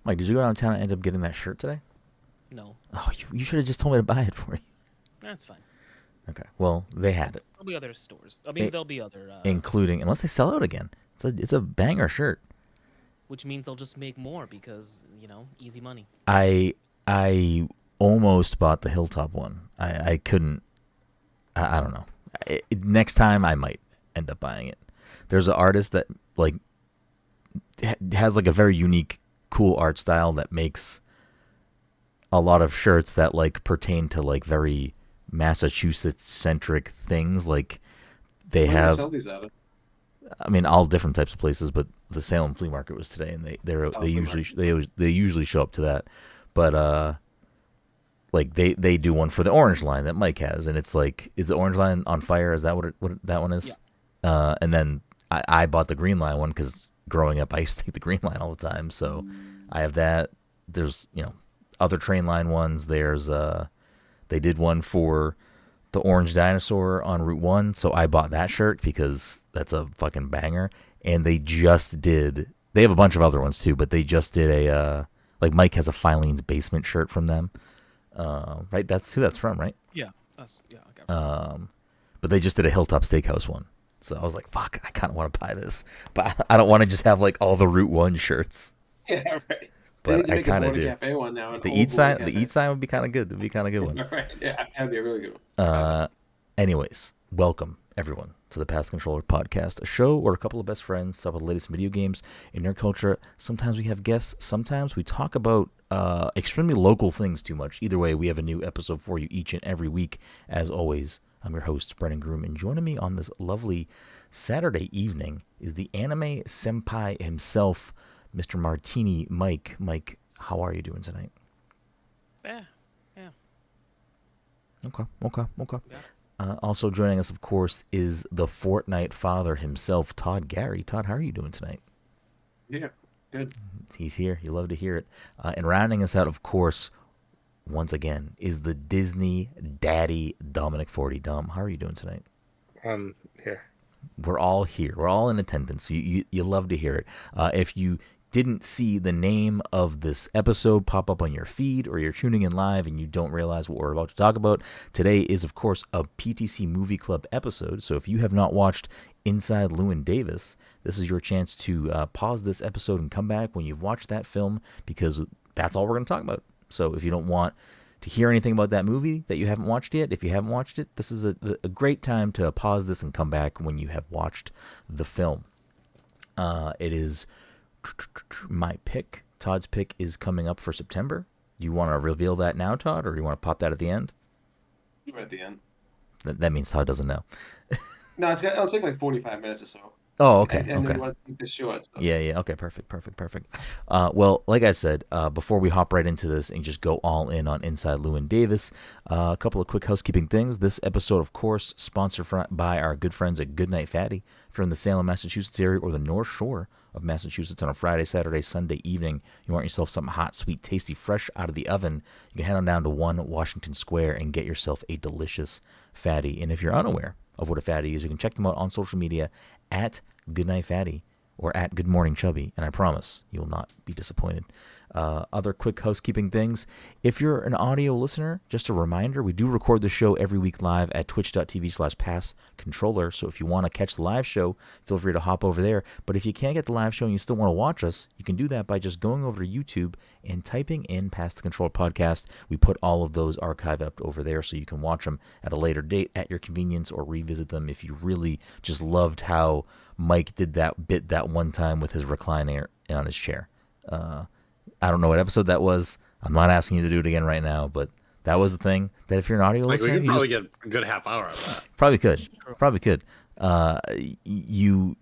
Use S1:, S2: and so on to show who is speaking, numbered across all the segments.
S1: Mike, did you go downtown and end up getting that shirt today?
S2: No,
S1: Oh, you should have just told me to buy it for you.
S2: that's fine.
S1: Okay. Well, they had it,
S2: There'll be other stores. I mean,
S1: I
S2: there'll be other,
S1: including unless they sell out again. It's a banger shirt.
S2: which means they'll just make more because easy money.
S1: I almost bought the Hilltop one. I couldn't. I don't know. Next time I might end up buying it. There's an artist that like has like a very unique, cool art style that makes a lot of shirts that like pertain to like very Massachusetts centric things. Like they
S3: Where do they
S1: have,
S3: sell these at?
S1: I mean, all different types of places, but the Salem Flea Market was today, and
S3: Oh,
S1: they
S3: flea
S1: usually
S3: market.
S1: they usually show up to that, but like they do one for the orange line that Mike has, and it's like, is the orange line on fire? Is that what that one
S2: Yeah.
S1: is? And then I bought the green line one because growing up I used to take the green line all the time, so I have that. There's other train line ones. There's they did one for the orange dinosaur on Route One, so I bought that shirt because that's a fucking banger. And they just did. They have a bunch of other ones too, but they just did a like Mike has a Filene's Basement shirt from them. Right, that's who that's from, right?
S2: Yeah. I got it.
S1: But they just did a Hilltop Steakhouse one, so I was like, fuck, I kind of want to buy this, but I don't want to just have like all the Route One shirts.
S3: Yeah, right. They need
S1: But
S3: to
S1: I
S3: make a
S1: kind of
S3: Border
S1: do.
S3: Cafe one now, an
S1: The
S3: old
S1: eat
S3: Border
S1: sign, the
S3: Cafe.
S1: eat sign would be kind of good. It'd be kind of a good one.
S3: Right. Yeah, that'd be a really good one. Buy that.
S1: Uh, Anyways, welcome everyone to the Past Controller Podcast, a show where a couple of best friends talk about the latest video games in nerd culture. Sometimes we have guests. Sometimes we talk about extremely local things too much. Either way, we have a new episode for you each and every week. As always, I'm your host, Brenden Groom, and joining me on this lovely Saturday evening is the anime senpai himself, Mr. Martini Mike. Mike, how are you doing tonight?
S2: Yeah. Yeah.
S1: Okay.
S2: Yeah.
S1: Also joining us, of course, is the Fortnite father himself, Todd Gary. Todd, how are you doing tonight?
S3: Yeah, good.
S1: He's here. You love to hear it. And rounding us out, of course, once again, is the Disney daddy, Dominic Forty. Dom, how are you doing tonight?
S4: Here.
S1: We're all here. We're all in attendance. You love to hear it. If you didn't see the name of this episode pop up on your feed, or you're tuning in live and you don't realize what we're about to talk about, today is, of course, a PTC Movie Club episode. So if you have not watched Inside Llewyn Davis, this is your chance to pause this episode and come back when you've watched that film, because that's all we're going to talk about. So if you don't want to hear anything about that movie that you haven't watched yet, if you haven't watched it, this is a great time to pause this and come back when you have watched the film. It is my pick. Todd's pick is coming up for September. Do you want to reveal that now, Todd, or do you want to pop that at the end?
S3: Right at the end.
S1: That means Todd doesn't know.
S3: No, it'll take like 45 minutes or so.
S1: Oh, okay,
S3: And then
S1: okay.
S3: we want to keep this short. So.
S1: Yeah. Okay, perfect. Well, like I said, before we hop right into this and just go all in on Inside Llewyn Davis, a couple of quick housekeeping things. This episode, of course, sponsored by our good friends at Goodnight Fatty. If you're in the Salem, Massachusetts area, or the North Shore of Massachusetts on a Friday, Saturday, Sunday evening, you want yourself something hot, sweet, tasty, fresh out of the oven, you can head on down to 1 Washington Square and get yourself a delicious fatty. And if you're unaware of what a fatty is, you can check them out on social media at Goodnight Fatty or at Good Morning Chubby, and I promise you will not be disappointed. Other quick housekeeping things. If you're an audio listener, just a reminder, we do record the show every week live at twitch.tv/passcontroller. So if you want to catch the live show, feel free to hop over there. But if you can't get the live show and you still want to watch us, you can do that by just going over to YouTube and typing in Pass the Control Podcast. We put all of those archived up over there so you can watch them at a later date at your convenience, or revisit them if you really just loved how Mike did that bit that one time with his recliner on his chair. I don't know what episode that was. I'm not asking you to do it again right now, but that was the thing that if you're an audio
S4: Like, we
S1: listener,
S4: could
S1: you
S4: probably
S1: just
S4: get a good half hour of that.
S1: probably could. You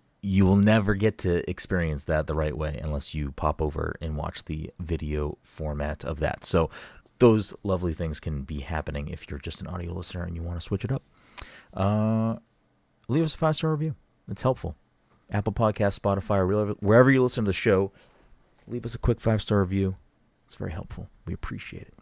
S1: will never get to experience that the right way unless you pop over and watch the video format of that. So those lovely things can be happening if you're just an audio listener and you want to switch it up. Leave us a 5-star review. It's helpful. Apple Podcasts, Spotify, or wherever you listen to the show, leave us a quick 5-star review. It's very helpful. We appreciate it.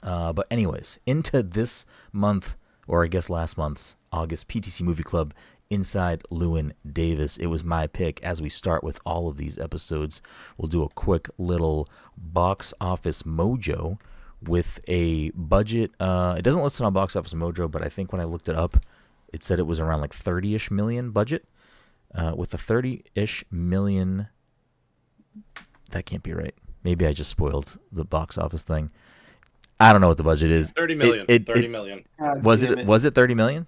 S1: But anyways, into this month or I guess last month's August PTC Movie Club Inside Llewyn Davis. It was my pick. As we start with all of these episodes, we'll do a quick little box office mojo with a budget. It doesn't list it on Box Office Mojo, but I think when I looked it up, it said it was around like 30-ish million budget. With a 30-ish million, that can't be right. Maybe I just spoiled the box office thing. I don't know what the budget is.
S4: 30 million. 30 million.
S1: Was it 30 million?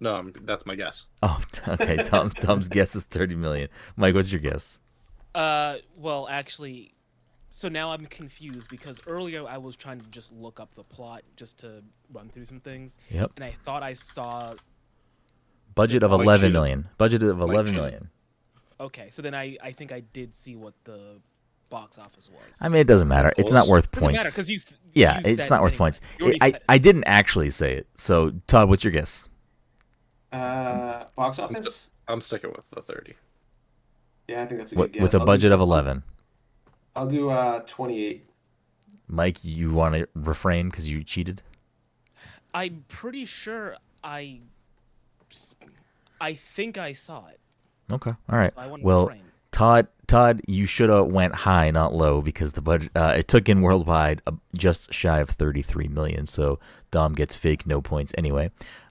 S4: No, that's my guess.
S1: Oh, okay. Tom's guess is 30 million. Mike, what's your guess?
S2: Well, actually, so now I'm confused because earlier I was trying to just look up the plot just to run through some things.
S1: Yep.
S2: And I thought I saw.
S1: Budget of
S4: Mike
S1: 11
S4: cheated.
S1: million. Budget of
S4: Mike
S1: 11
S4: cheated.
S1: million.
S2: Okay, so then I think I did see what the box office was.
S1: I mean, it doesn't matter. It's not worth
S2: Doesn't matter
S1: points.
S2: because you.
S1: Yeah,
S2: you
S1: it's
S2: said
S1: not
S2: it
S1: worth
S2: anyway.
S1: points.
S2: You already
S1: I
S2: said it.
S1: I didn't actually say it. So, Todd, what's your guess?
S3: Box office?
S4: I'm sticking with the 30.
S3: Yeah, I think that's a good guess.
S1: With a
S3: I'll
S1: budget
S3: do-
S1: of 11.
S3: I'll do 28.
S1: Mike, you want to refrain because you cheated?
S2: I'm pretty sure I think I saw it.
S1: Okay. All right.
S2: So I want to
S1: Well,
S2: refrain.
S1: Todd, you should have went high, not low, because the budget it took in worldwide just shy of 33 million. So Dom gets fake no points anyway.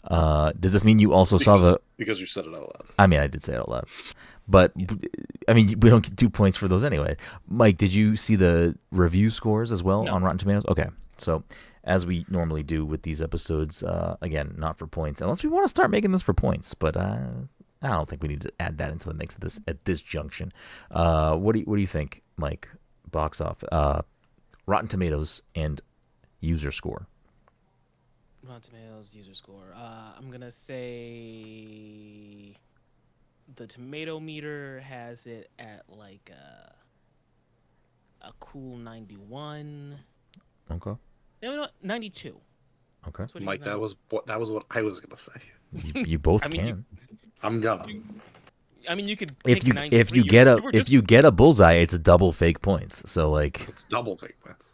S1: Does this mean you also saw the?
S4: Because you said it out loud.
S1: I mean, I did say it out loud, but I mean, we don't get 2 points for those anyway. Mike, did you see the review scores as well
S2: No.
S1: on Rotten Tomatoes? Okay, so as we normally do with these episodes, again, not for points, unless we want to start making this for points, but I don't think we need to add that into the mix at this junction. What do you think, Mike? Box off, Rotten Tomatoes and user score.
S2: Rotten Tomatoes user score. I'm gonna say the tomato meter has it at like a cool 91.
S1: Okay.
S2: No, 92.
S1: Okay.
S2: That's what he
S4: Mike,
S2: was
S4: that
S2: at.
S4: was what I was gonna say.
S1: You both
S2: I mean,
S1: can.
S4: I'm gonna.
S2: I mean, you could.
S1: If
S2: pick
S1: you
S2: 93.
S1: you get a bullseye, it's double fake points. So like
S4: It's double fake points.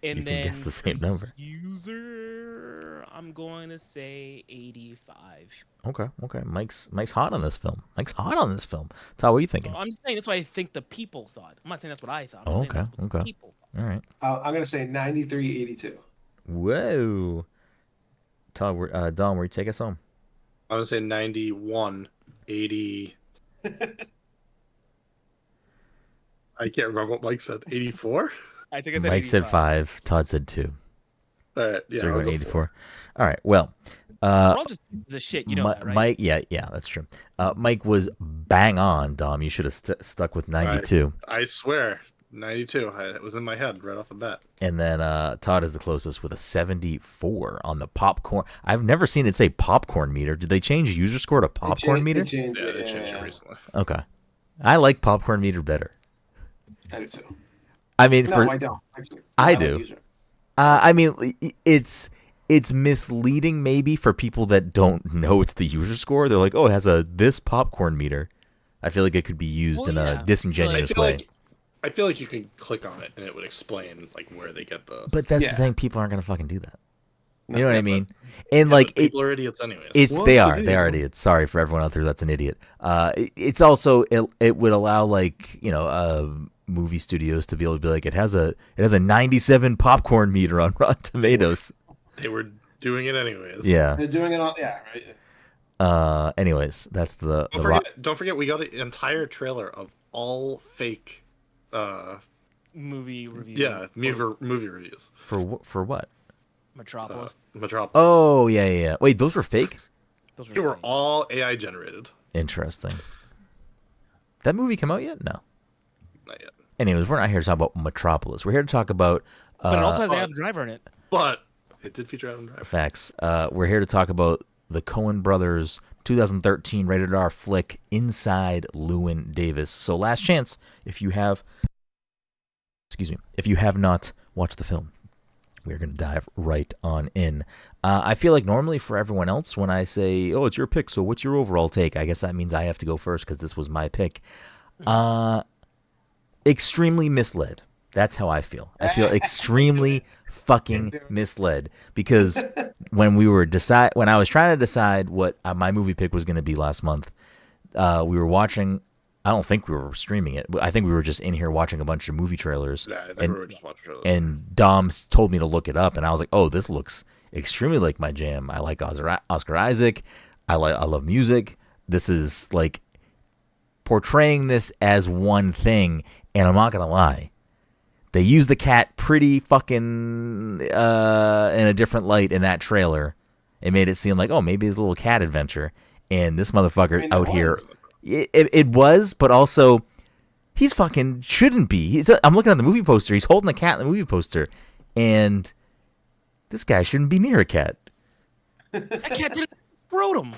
S2: and
S1: you can
S2: then
S1: guess the same
S2: for
S1: number.
S2: User, I'm going to say 85.
S1: Okay. Mike's hot on this film. Todd, what are you thinking?
S2: No, I'm just saying that's what I think the people thought. I'm not saying that's what I thought. I'm
S1: Oh,
S2: saying that's what the
S1: okay.
S2: people thought.
S1: All right.
S3: I'm going to say 93.82.
S1: Whoa. Todd, Dom, where you take us home?
S4: I'm gonna say 91, 80. I can't remember what Mike said. 84.
S2: I think I said
S1: Mike said
S2: 85.
S1: 5. Todd said 2.
S4: All right. Yeah.
S1: So you're
S4: I'll
S1: going
S4: go
S1: 84. All right. Well,
S2: We're all just pieces of shit, you know that, right?
S1: Mike, yeah, that's true. Mike was bang on, Dom. You should have stuck with 92.
S4: I swear, 92. It was in my head right off the bat.
S1: And then Todd is the closest with a 74 on the popcorn. I've never seen it say popcorn meter. Did they change user score to popcorn meter?
S3: They changed
S4: Yeah,
S3: it.
S4: they changed it recently.
S1: Okay. I like popcorn meter better.
S3: I do too.
S1: I mean,
S3: No, I don't. Actually,
S1: I
S3: like
S1: do.
S3: user.
S1: I mean, it's misleading maybe for people that don't know it's the user score. They're like, oh, it has this popcorn meter. I feel like it could be used
S2: Well,
S1: in
S2: yeah.
S1: a disingenuous way.
S4: I feel like you can click on it and it would explain like where they get the.
S1: But that's
S3: Yeah.
S1: the thing. People aren't gonna fucking do that. You know what
S4: Yeah,
S1: I mean?
S4: but-
S1: And
S4: Yeah,
S1: like
S4: but people are idiots anyways.
S1: It's
S3: What's
S1: they
S3: the
S1: are
S3: video?
S1: idiots. Sorry for everyone out there that's an idiot. It's also it would allow like movie studios to be able to be like it has a 97 popcorn meter on Rotten Tomatoes.
S4: They were doing it anyways.
S1: Yeah.
S3: They're doing it on. Yeah, right.
S1: Anyways, that's the
S4: Don't forget, we got an entire trailer of all fake.
S2: Movie review.
S4: Yeah, movie reviews.
S1: for what?
S2: Metropolis.
S4: Metropolis.
S1: Oh yeah. Wait, those were fake?
S2: Those
S4: They were
S2: fake.
S4: all AI generated.
S1: Interesting. That movie come out yet? No.
S4: Not yet.
S1: Anyways, we're not here to talk about Metropolis. We're here to talk about
S2: But it also has Adam Driver in it.
S4: But it did feature Adam Driver.
S1: facts. We're here to talk about the Coen brothers' 2013 rated R flick Inside Llewyn Davis. So last chance if you have not watched the film. We're going to dive right on in. I feel like normally for everyone else, when I say, oh, it's your pick, so what's your overall take? I guess that means I have to go first because this was my pick. Extremely misled. That's how I feel. I feel extremely fucking misled because when I was trying to decide what my movie pick was going to be last month, we were watching. I don't think we were streaming it. I think we were just in here watching a bunch of movie trailers.
S4: Yeah, I think
S1: and,
S4: we were just watching trailers.
S1: And Dom told me to look it up, and I was like, "Oh, this looks extremely like my jam. I like Oscar Isaac. I love music. This is like portraying this as one thing." And I'm not gonna lie, they used the cat pretty fucking in a different light in that trailer. It made it seem like, oh, maybe it's a little cat adventure. And this motherfucker out here. It was, but also he's fucking shouldn't be. I'm looking at the movie poster. He's holding the cat in the movie poster, and this guy shouldn't be near a cat.
S2: That cat didn't scrotum.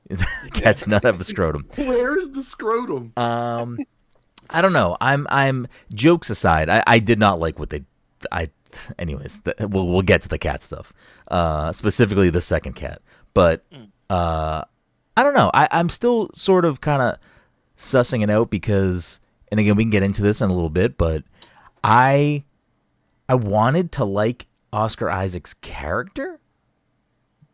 S1: The cat did not have a scrotum.
S4: Where's the scrotum?
S1: I don't know. I'm jokes aside. I did not like what anyways, we'll get to the cat stuff. Specifically the second cat, but I don't know. I'm still sort of kind of sussing it out because, and again, we can get into this in a little bit, but I wanted to like Oscar Isaac's character,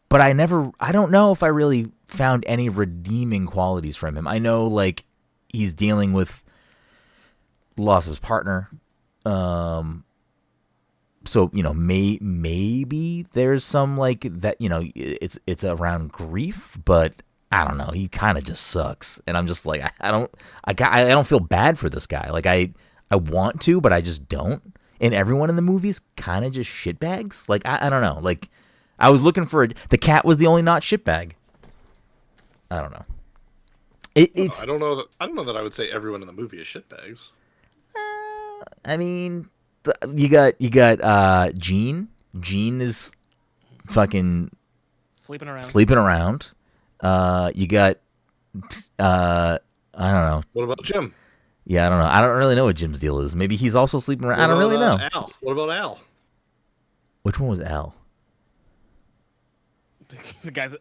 S1: but I don't know if I really found any redeeming qualities from him. I know, like, he's dealing with loss of his partner. So, you know, maybe there's some, like, that, you know, it's around grief, but I don't know. He kind of just sucks, and I'm just like, I don't feel bad for this guy. Like, I want to, but I just don't. And everyone in the movie's kind of just shitbags. Like, I don't know. Like, I was looking for the cat was the only not shitbag. I don't know. It's
S4: I don't know that I would say everyone in the movie is shitbags.
S1: I mean, you got Gene. Gene is fucking
S2: Sleeping around. You got I don't know.
S4: What about Jim?
S1: Yeah, I don't know. I don't really know what Jim's deal is. Maybe he's also sleeping around. I don't really know.
S4: Al. What about Al?
S1: Which one was Al?
S2: The guy's.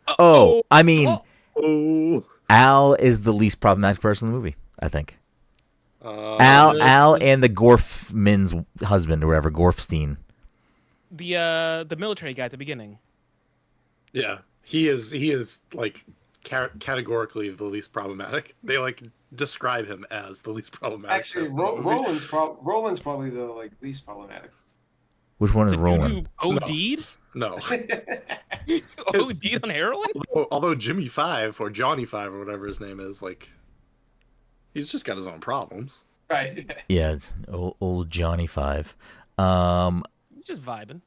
S1: I mean,
S4: Oh.
S1: Al is the least problematic person in the movie, I think. Al and the Gorfman's husband or whatever, Gorfstein.
S2: The military guy at the beginning.
S4: Yeah, he is like categorically the least problematic. They like describe him as the least problematic.
S3: Actually, Roland's probably the like least problematic.
S1: Which one is Roland?
S2: Who OD'd?
S4: No.
S2: OD'd on heroin?
S4: Although Jimmy 5 or Johnny 5 or whatever his name is, like, he's just got his own problems.
S3: Right.
S1: Yeah, old Johnny 5.
S2: Just vibing.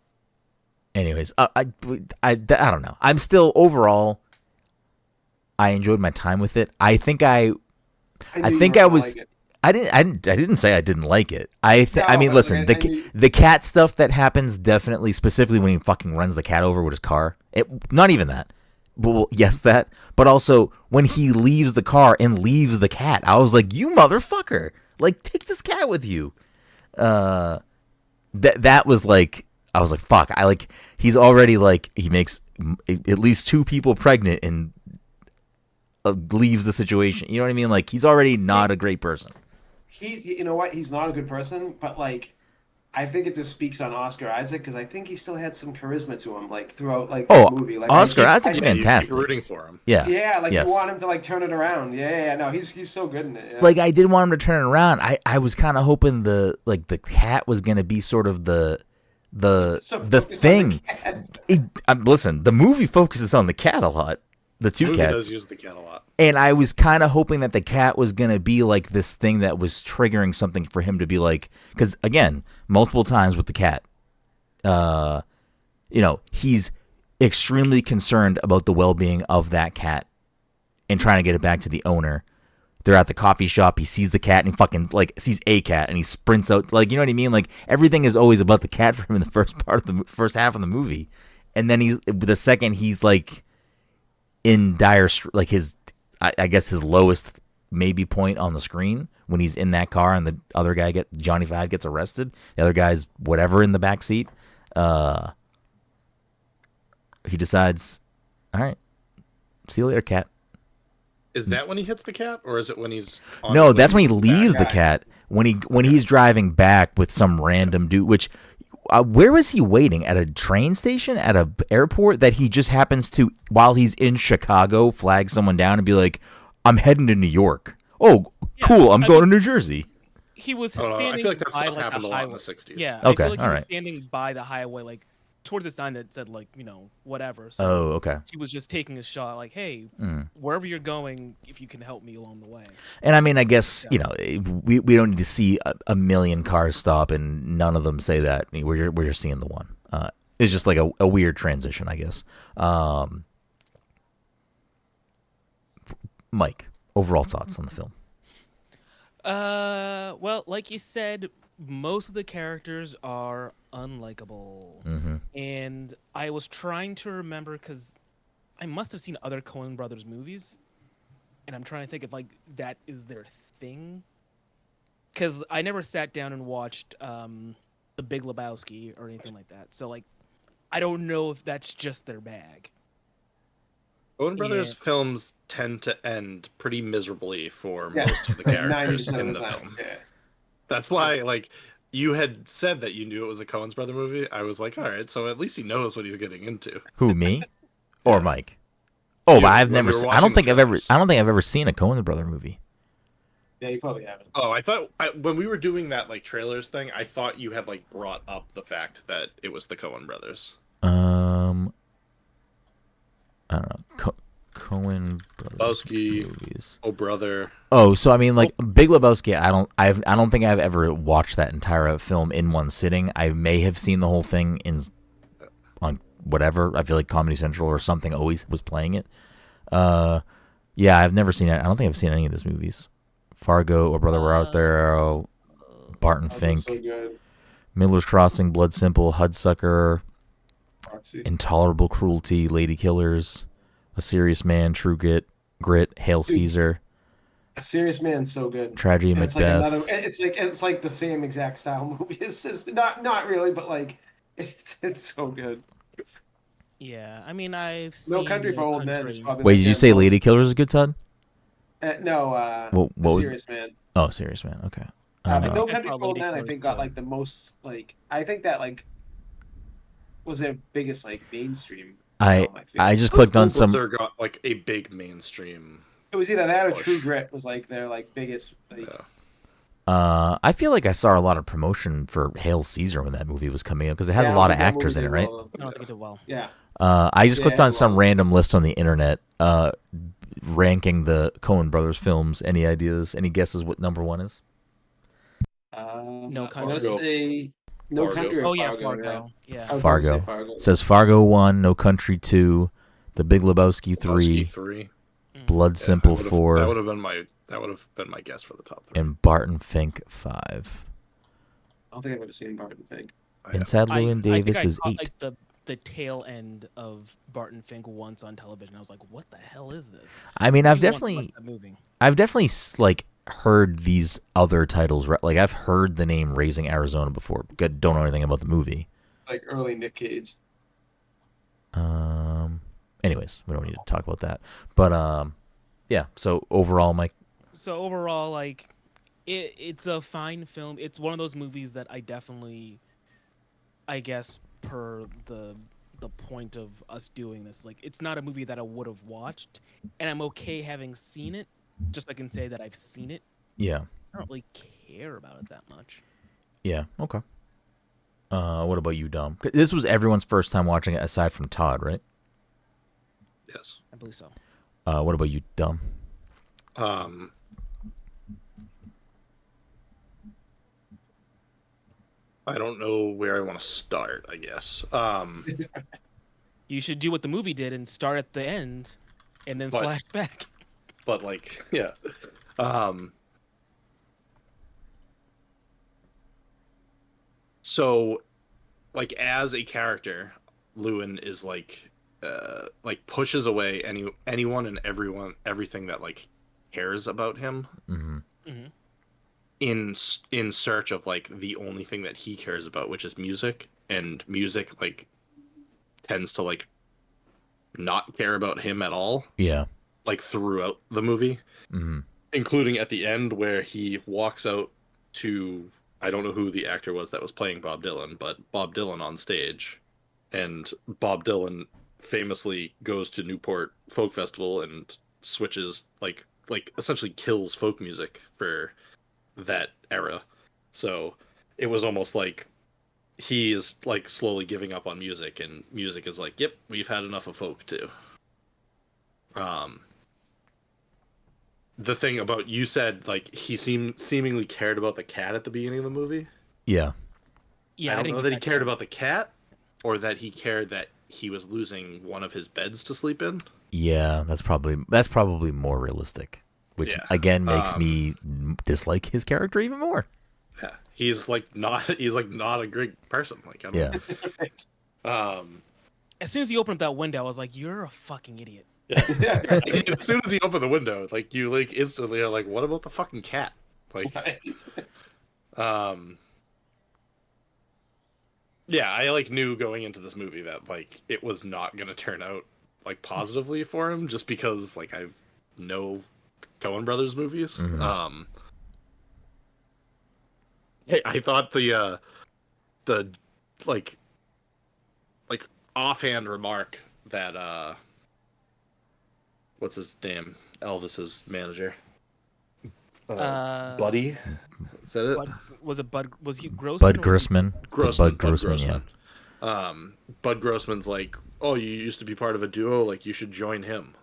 S1: Anyways, I don't know. I'm still overall. I enjoyed my time with it. I think I was. Like I didn't say I didn't like it. I mean, listen, the cat stuff that happens definitely, specifically when he fucking runs the cat over with his car. Not even that. Well, yes, that. But also when he leaves the car and leaves the cat, I was like, you motherfucker! Like, take this cat with you. That was like, I was like, fuck. He's already like, he makes at least 2 people pregnant and leaves the situation. You know what I mean? Like, he's already not a great person.
S3: You know what? He's not a good person, but like, I think it just speaks on Oscar Isaac because I think he still had some charisma to him, like throughout like the movie. Like
S1: Oscar Isaac's fantastic.
S4: You're rooting for him.
S1: Yeah,
S3: yeah. Like
S1: yes.
S3: you want him to like turn it around. Yeah. No, he's so good in it. Yeah.
S1: Like I did want him to turn it around. I was kind of hoping the cat was gonna be sort of the thing. Listen, the movie focuses on the cat a lot. The 2 cats.
S4: Does use the cat a lot.
S1: And I was kind of hoping that the cat was going to be like this thing that was triggering something for him to be like, because again, multiple times with the cat, you know, he's extremely concerned about the well-being of that cat and trying to get it back to the owner. They're at the coffee shop. He sees the cat and he fucking like sees a cat and he sprints out. Like, you know what I mean? Like everything is always about the cat for him in the first half of the movie. And then the second he's like in dire, like his, I guess his lowest maybe point on the screen when he's in that car and the other guy Johnny 5 gets arrested. The other guy's whatever in the back seat. He decides, all right, see you later, cat.
S4: Is that when he hits the cat, or is it when he's on
S1: No, that's when he leaves the cat. when he's driving back with some random dude, which where was he waiting? At a train station, at a airport, that he just happens to, while he's in Chicago, flag someone down and be like, I'm heading to New York. Oh,
S2: Yeah,
S1: cool, I'm
S2: I
S1: going
S2: mean,
S1: to New Jersey.
S2: He was
S4: I don't know.
S2: standing
S4: I feel like that
S2: by
S4: stuff
S2: like
S4: happened
S2: a
S4: a lot in
S2: highway.
S4: the 60s.
S2: Yeah,
S1: Okay,
S2: I feel like he was
S1: alright.
S2: standing by the highway, like towards the sign that said like whatever. So
S1: Oh, okay.
S2: he was just taking a shot, like, hey,
S1: Mm.
S2: wherever you're going, if you can help me along the way.
S1: And I mean, I guess,
S2: Yeah.
S1: we don't need to see a million cars stop and none of them say that. We're just seeing the one. It's just like a weird transition, I guess. Mike, overall thoughts on the film?
S2: Well, like you said, most of the characters are unlikable.
S1: Mm-hmm.
S2: And I was trying to remember because I must have seen other Coen Brothers movies, and I'm trying to think if like that is their thing. Because I never sat down and watched The Big Lebowski or anything like that. So like, I don't know if that's just their bag.
S4: Coen Brothers
S2: Yeah.
S4: films tend to end pretty miserably for
S3: Yeah.
S4: most of the
S3: Like
S4: characters
S3: 90%
S4: in
S3: of
S4: the
S3: the
S4: film.
S3: times, yeah.
S4: That's why, like, you had said that you knew it was a Coen's Brother movie. I was like, all right, so at least he knows what he's getting into.
S1: Who, me or
S4: Yeah.
S1: Mike? Oh,
S4: You,
S1: but I've
S4: when
S1: never.
S4: we were
S1: I don't
S4: watching
S1: think
S4: the
S1: I've ever.
S4: trailers.
S1: I don't think I've ever seen a Coen Brother movie.
S3: Yeah, you probably haven't.
S4: Oh, I thought when we were doing that like trailers thing, I thought you had like brought up the fact that it was the Coen Brothers.
S1: I don't know. Coen Brothers
S4: Lebowski.
S1: movies.
S4: Oh, brother.
S1: Oh, so I mean, like Big Lebowski. I don't think I've ever watched that entire film in one sitting. I may have seen the whole thing on whatever. I feel like Comedy Central or something always was playing it. Yeah, I've never seen it. I don't think I've seen any of these movies. Fargo, or Brother We're Out There, Barton
S3: Oh,
S1: Fink,
S3: so good.
S1: Miller's Crossing, Blood Simple, Hudsucker,
S3: Roxy.
S1: Intolerable Cruelty, Lady Killers, A Serious Man, True Grit, Hail Caesar,
S3: A Serious Man's so good.
S1: Tragedy of
S3: And it's like
S1: Macbeth.
S3: another. It's like the same exact style movie. It's not really, but like it's so good.
S2: Yeah, I mean, I've seen
S3: No Country for
S2: No
S3: Old Men is
S2: Country.
S3: probably.
S1: Wait,
S3: like
S1: did you
S3: their
S1: say
S3: most-
S1: Lady Killers is good, Todd?
S3: No,
S1: What
S3: A
S1: was?
S3: Serious Man.
S1: Oh, Serious Man. Okay.
S3: But No
S2: I
S3: Country
S2: saw
S3: for Old
S2: Lady
S3: Men, I
S2: Killers,
S3: think, got
S2: too.
S3: like the most like. I think that like was their biggest like mainstream.
S1: I
S3: film,
S1: I
S3: feel.
S1: just clicked on
S4: Oh,
S1: some.
S4: Brother got like a big mainstream.
S3: It was either that or
S4: push.
S3: True Grit was like their like biggest. Like,
S4: Yeah.
S1: I feel like I saw a lot of promotion for Hail Caesar when that movie was coming up because it has
S3: yeah, I
S1: a
S3: don't
S1: lot of
S3: think that
S1: actors in
S3: movie
S1: it,
S3: did
S1: right?
S3: well.
S2: I don't think it did well.
S3: Yeah.
S1: I just
S3: Yeah,
S1: clicked on
S3: it's
S1: some
S3: long.
S1: random list on the internet, ranking the Coen Brothers films. Any ideas? Any guesses what number one is?
S2: No
S3: I
S2: Country.
S3: want to say No
S4: Fargo.
S3: Country. Or
S2: Oh yeah,
S3: Fargo,
S2: Fargo. Yeah.
S3: I would probably
S1: Fargo.
S3: say Fargo.
S1: It says Fargo 1, No Country 2, The Big Lebowski 3,
S4: Lebowski 3.
S1: Blood
S4: Yeah,
S1: Simple
S4: that
S1: 4,
S4: would have been my guess for the top 3.
S1: and Barton Fink 5.
S3: I don't think I've ever seen Barton Fink.
S1: Inside
S2: I
S1: Llewyn Davis
S2: think I
S1: is
S2: caught,
S1: 8.
S2: like the tail end of Barton Fink once on television. I was like, what the hell is this?
S1: I mean,
S2: I
S1: I've
S2: really want to watch
S1: definitely
S2: that movie.
S1: like heard these other titles. Like I've heard the name Raising Arizona before. Don't know anything about the movie.
S3: Like early Nick Cage.
S1: Anyways, we don't need to talk about that. But yeah. So overall, Mike.
S2: So overall, like, it's a fine film. It's one of those movies that I definitely, I guess, per the point of us doing this, like, it's not a movie that I would have watched, and I'm okay having seen it. Just so I can say that I've seen it.
S1: Yeah.
S2: I don't really care about it that much.
S1: Yeah. Okay. What about you, Dom? This was everyone's first time watching it, aside from Todd, right?
S4: Yes.
S2: I believe so.
S1: What about you, Dom?
S4: I don't know where I want to start, I guess.
S2: You should do what the movie did and start at the end, and then
S4: But-
S2: flash back.
S4: But like, yeah. So like as a character, Llewyn is like pushes away anyone and everything that like cares about him
S1: Mm-hmm.
S2: Mm-hmm.
S4: in search of like the only thing that he cares about, which is music, and music like tends to like not care about him at all,
S1: Yeah.
S4: like throughout the movie,
S1: Mm-hmm.
S4: including at the end where he walks out to, I don't know who the actor was that was playing Bob Dylan, but Bob Dylan on stage, and Bob Dylan famously goes to Newport Folk Festival and switches like essentially kills folk music for that era. So it was almost like he is like slowly giving up on music, and music is like, yep, we've had enough of folk too. Um, the thing about, you said like he seemingly cared about the cat at the beginning of the movie.
S1: Yeah.
S2: Yeah,
S4: I don't
S2: didn't
S4: know
S2: get
S4: that he cared
S2: part.
S4: about the cat, or that he cared that he was losing one of his beds to sleep in.
S1: Yeah, that's probably more realistic, which
S4: Yeah.
S1: again makes me dislike his character even more.
S4: Yeah. He's like not a great person. Like, I don't.
S1: Yeah.
S2: As soon as he opened up that window, I was like, "You're a fucking idiot."
S3: Yeah, right.
S4: As soon as he opened the window, like, you like instantly are like, what about the fucking cat? Like,
S3: Right.
S4: yeah, I like knew going into this movie that like it was not gonna turn out like positively for him, just because like I've no Coen Brothers movies.
S1: Mhm.
S4: Hey, I thought the like like offhand remark that what's his name? Elvis's manager. Buddy? Is that it?
S2: Bud, was it Bud? Was he Grossman?
S1: Bud
S2: Or was he,
S1: Grossman.
S4: Grossman.
S1: Bud Grossman, yeah.
S4: Bud Grossman's like, oh, you used to be part of a duo, like you should join him.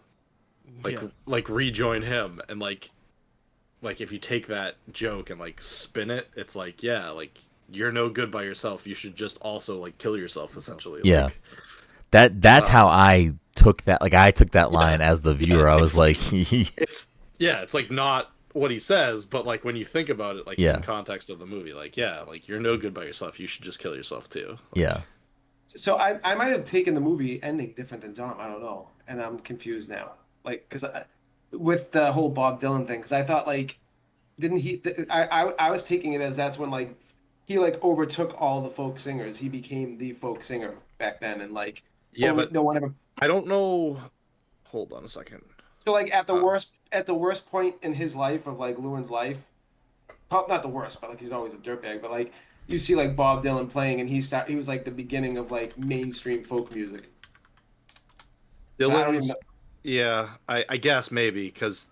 S4: Like
S2: yeah.
S4: like rejoin him, and like if you take that joke and like spin it, it's like, yeah, like you're no good by yourself. You should just also like kill yourself, essentially.
S1: Yeah.
S4: Like,
S1: That's how I took that. Like I took that line
S4: yeah,
S1: as the viewer. I was like,
S4: it's like not what he says, but like when you think about it, like
S1: Yeah.
S4: in context of the movie, like, yeah, like you're no good by yourself. You should just kill yourself too. Like,
S1: yeah.
S3: So I might have taken the movie ending different than Dom. I don't know, and I'm confused now. Like, because with the whole Bob Dylan thing, because I thought like, didn't he? I was taking it as that's when like he like overtook all the folk singers. He became the folk singer back then, and like
S4: yeah,
S3: only
S4: but
S3: no one ever.
S4: I don't know. Hold on a second.
S3: So like at the
S4: Uh,
S3: worst point in his life of like Llewyn's life, not the worst, but like he's always a dirtbag. But like you see like Bob Dylan playing, and he was like the beginning of like mainstream folk music. But I don't even
S4: Dylan's,
S3: know.
S4: yeah, I guess maybe because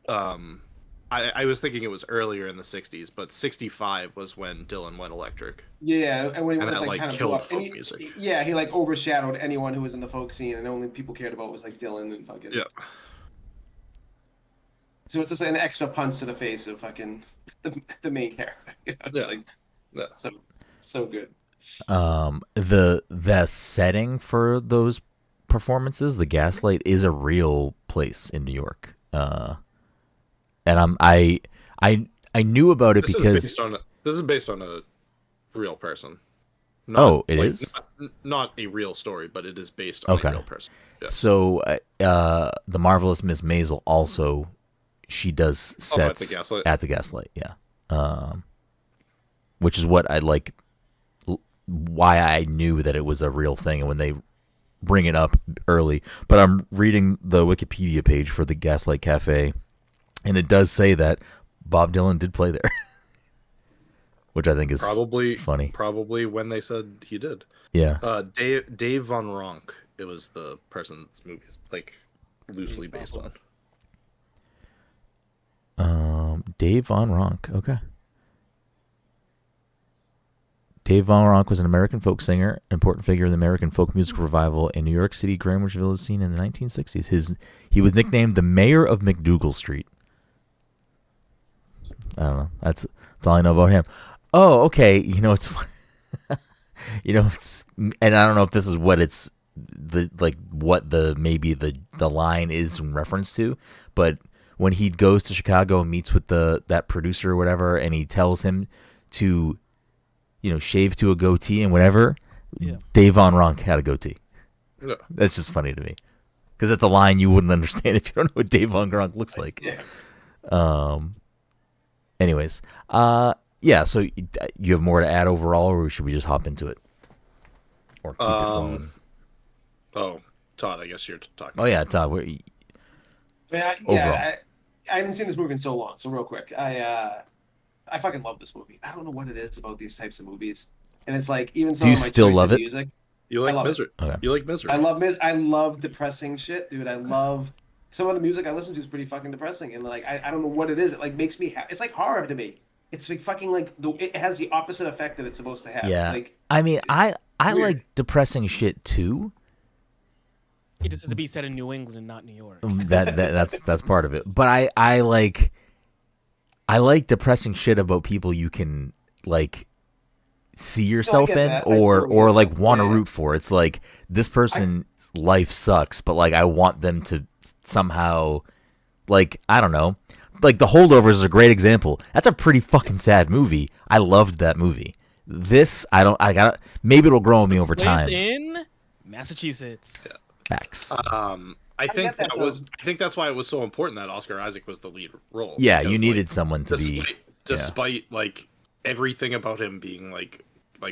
S4: um, I was thinking it was earlier in the '60s, but '65 was when Dylan went electric,
S3: Yeah, and when he
S4: and
S3: went
S4: that
S3: like
S4: like
S3: kind of blew
S4: killed
S3: up, and
S4: folk music.
S3: he like overshadowed anyone who was in the folk scene, and only people cared about was like Dylan and fucking.
S4: Yeah,
S3: So it's just an extra punch to the face of fucking the main character. You know, it's
S4: yeah,
S3: like
S4: yeah.
S3: so good.
S1: The setting for those performances, the Gaslight, is a real place in New York. And I knew about it
S4: This is
S1: because
S4: based on a real person.
S1: it
S4: like,
S1: is?
S4: not a real story, but it is based on
S1: Okay.
S4: a real person. Yeah.
S1: So the Marvelous Miss Maisel also, she does
S4: at the
S1: sets
S4: Gaslight.
S1: at the Gaslight, yeah. Which is what I like, why I knew that it was a real thing, and when they bring it up early. But I'm reading the Wikipedia page for the Gaslight Cafe, and it does say that Bob Dylan did play there, which I think is funny.
S4: Probably when they said he did.
S1: Yeah.
S4: Dave Von Ronk. It was the person this movie is like loosely based on.
S1: Dave Von Ronk. Okay. Dave Von Ronk was an American folk singer, important figure in the American folk music revival in New York City Greenwich Village scene in the 1960s. He was nicknamed the Mayor of McDougal Street. I don't know. That's all I know about him. Oh, okay. It's it's, and I don't know if this is what it's maybe the line is in reference to, but when he goes to Chicago and meets with that producer or whatever, and he tells him to, shave to a goatee and whatever,
S2: Yeah.
S1: Dave Von Ronk had a goatee.
S4: Yeah.
S1: That's just funny to me, because that's a line you wouldn't understand if you don't know what Dave Von Ronk looks like.
S3: Yeah.
S1: Anyways, yeah. So you have more to add overall, or should we just hop into it, or keep it flowing?
S4: Oh, Todd, I guess you're talking.
S1: Oh yeah, Todd.
S3: I
S1: Overall.
S3: I haven't seen this movie in so long. So real quick, I I fucking love this movie. I don't know what it is about these types of movies, and it's like even
S1: Do
S3: some
S1: you
S3: of my
S1: still
S3: choice
S1: love
S3: in
S1: it?
S3: music.
S4: You
S3: I
S4: like
S3: love it.
S4: misery.
S1: Okay.
S4: You like misery.
S3: I love depressing shit, dude. I love some of the music I listen to is pretty fucking depressing, and like I don't know what it is. It like makes me it's like horror to me. It's like fucking like it has the opposite effect that it's supposed to have.
S1: Yeah.
S3: Like
S1: I mean, I
S3: weird.
S1: like depressing shit too.
S2: It just has to be set in New England and not New York.
S1: That's part of it. But I like depressing shit about people you can like see yourself
S3: get
S1: in
S3: that. I
S1: or
S3: totally get
S1: like
S3: that.
S1: want to
S3: Yeah.
S1: root for. It's like this person's life sucks, but like I want them to somehow, like, I don't know. Like The Holdovers is a great example. That's a pretty fucking sad movie. I loved that movie. This I got maybe it'll grow on me over
S2: Placed
S1: time.
S2: in Massachusetts.
S1: Facts.
S4: I think
S3: get that,
S4: that
S3: though.
S4: was. I think that's why it was so important that Oscar Isaac was the lead role.
S1: Yeah,
S4: because,
S1: you needed
S4: like,
S1: someone to be
S4: despite like everything about him being like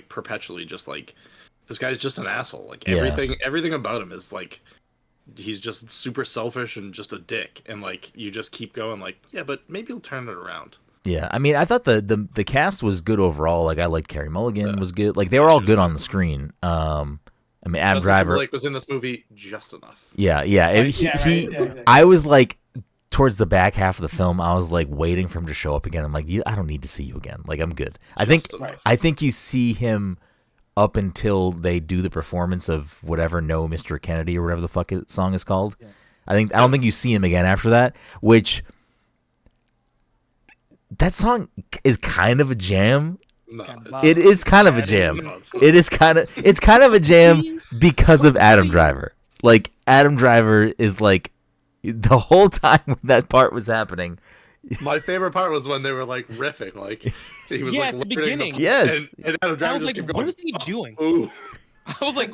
S4: perpetually just like this guy's just an asshole. Like
S1: Yeah.
S4: everything about him is like he's just super selfish and just a dick. And like you just keep going like, yeah, but maybe he'll turn it around.
S1: Yeah, I mean, I thought the cast was good overall. Like, I liked Carey Mulligan was good. Like, they were all good on the screen. I mean, Adam
S4: Justin
S1: Driver.
S4: Timberlake was in this movie just enough.
S1: Yeah.
S3: Right,
S1: He,
S3: yeah,
S1: he
S3: right, yeah.
S1: I was like, towards the back half of the film, I was like waiting for him to show up again. I'm like, I don't need to see you again. Like, I'm good.
S4: Just enough.
S1: I think you see him up until they do the performance of whatever "No, Mr. Kennedy" or whatever the fuck his song is called.
S2: Yeah.
S1: I don't think you see him again after that. Which that song is kind of a jam.
S4: No,
S2: Kind of
S4: it's-
S1: It is kind of a jam. It's kind of a jam because of Adam Driver. Like, Adam Driver is like the whole time when that part was happening.
S4: My favorite part was when they were like riffing, like he was
S2: Yeah,
S4: like
S2: at the
S4: learning
S2: beginning.
S1: Yes.
S4: and Adam
S2: I
S4: Driver
S2: was
S4: just
S2: like,
S4: kept
S2: what
S4: going.
S2: is he doing?
S4: Ooh,
S2: I was like,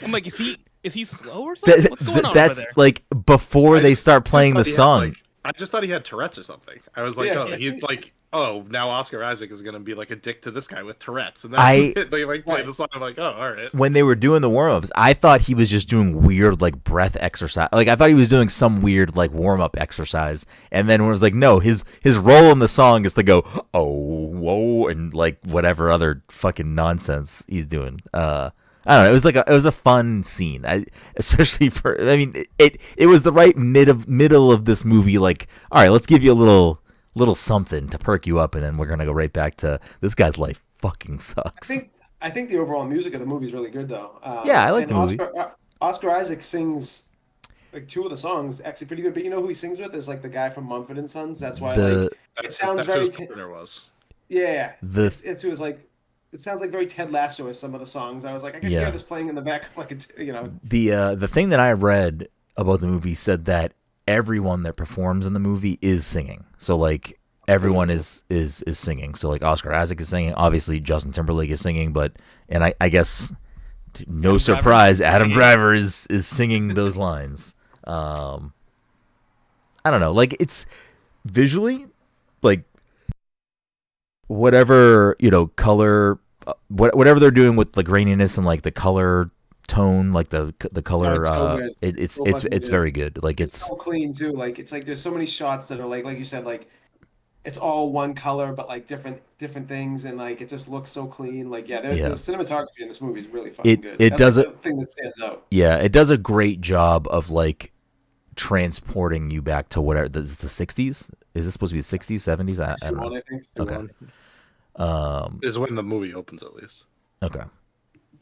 S2: I'm like, is he slow or something? What's going on
S1: That's
S2: over there?
S1: like before they start playing the
S4: just thought he had,
S1: song.
S4: like- I just thought he had Tourette's or something. I was like,
S3: Yeah,
S4: oh,
S3: yeah.
S4: he's like, oh, now Oscar Isaac is gonna be like a dick to this guy with Tourette's, and then they like played the song. I'm like, oh, all right.
S1: When they were doing the warm-ups, I thought he was just doing weird like breath exercise. Like, I thought he was doing some weird like warm-up exercise. And then when it was like, no, his role in the song is to go, oh, whoa, and like whatever other fucking nonsense he's doing. I don't know. It was a fun scene. Especially for, I mean, it was the right middle of this movie. Like, all right, let's give you a little something to perk you up, and then we're gonna go right back to this guy's life fucking sucks.
S3: I think the overall music of the movie is really good though.
S1: Yeah, I like
S3: and
S1: the movie.
S3: Oscar Isaac sings like two of the songs actually pretty good. But you know who he sings with is like the guy from Mumford and Sons. That's why it sounds
S4: That's
S3: very
S4: who his partner was.
S3: yeah.
S1: The
S3: It was like it sounds like very Ted Lasso with some of the songs. I was like I can
S1: Yeah.
S3: hear this playing in the back like you know.
S1: the thing that I read about the movie said that everyone that performs in the movie is singing. So like everyone is singing. So like Oscar Isaac is singing. Obviously Justin Timberlake is singing, but I guess no
S2: Adam
S1: surprise,
S2: Driver's
S1: Adam
S2: singing.
S1: Driver is singing those lines. I don't know. Like, it's visually like whatever, color, whatever they're doing with the graininess and like the color tone, like the color,
S3: it's so good.
S1: it's
S3: So fucking
S1: it's
S3: good.
S1: very good. Like,
S3: It's so clean too. Like it's like there's so many shots that are like you said, like it's all one color but like different things, and like it just looks so clean. Like the cinematography in this movie is really fucking good.
S1: It
S3: That's
S1: does
S3: like the thing that stands out.
S1: Yeah, it does a great job of like transporting you back to whatever the 60s. Is this supposed to be the 60s, 70s? I don't know.
S3: 61, I think.
S1: Okay.
S4: Is when the movie opens at least.
S1: Okay.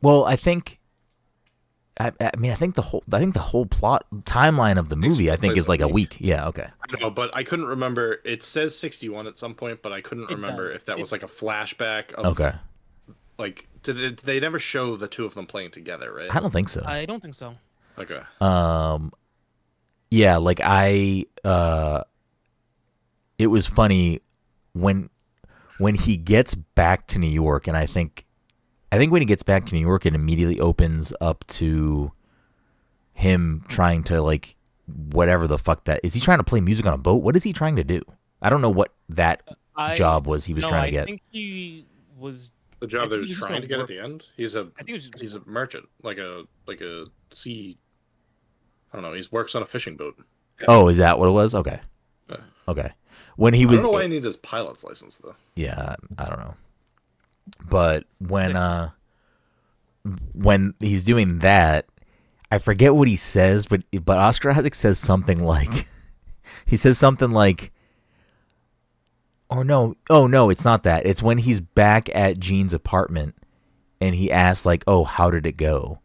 S1: Well, I think the whole plot timeline of the movie is like a week. Yeah, okay.
S4: I know, but I couldn't remember. It says 61 at some point, but I couldn't remember if that was like a flashback of
S1: Okay.
S4: like did they never show the two of them playing together, right?
S1: I don't think so.
S2: I don't think so.
S4: Okay.
S1: Yeah, like it was funny when he gets back to New York, and I think when he gets back to New York, it immediately opens up to him trying to like whatever the fuck that is. He trying to play music on a boat? What is he trying to do? I don't know what that job was he was trying to get.
S2: I think he was
S4: The job
S2: I
S4: that
S2: think
S4: he was
S2: he's just
S4: trying
S2: gonna
S4: to get
S2: work-
S4: at the end. He's a
S2: I think it was just
S4: he's a merchant, like a sea. I don't know. He works on a fishing boat.
S1: Oh, is that what it was? Okay. Okay. When he
S4: I
S1: was
S4: don't know why he needed his pilot's license though.
S1: yeah, I don't know. But when he's doing that, I forget what he says, but Oscar Isaac says something like he says something like or no, oh no, it's not that. It's when he's back at Jean's apartment and he asks like, "Oh, how did it go?"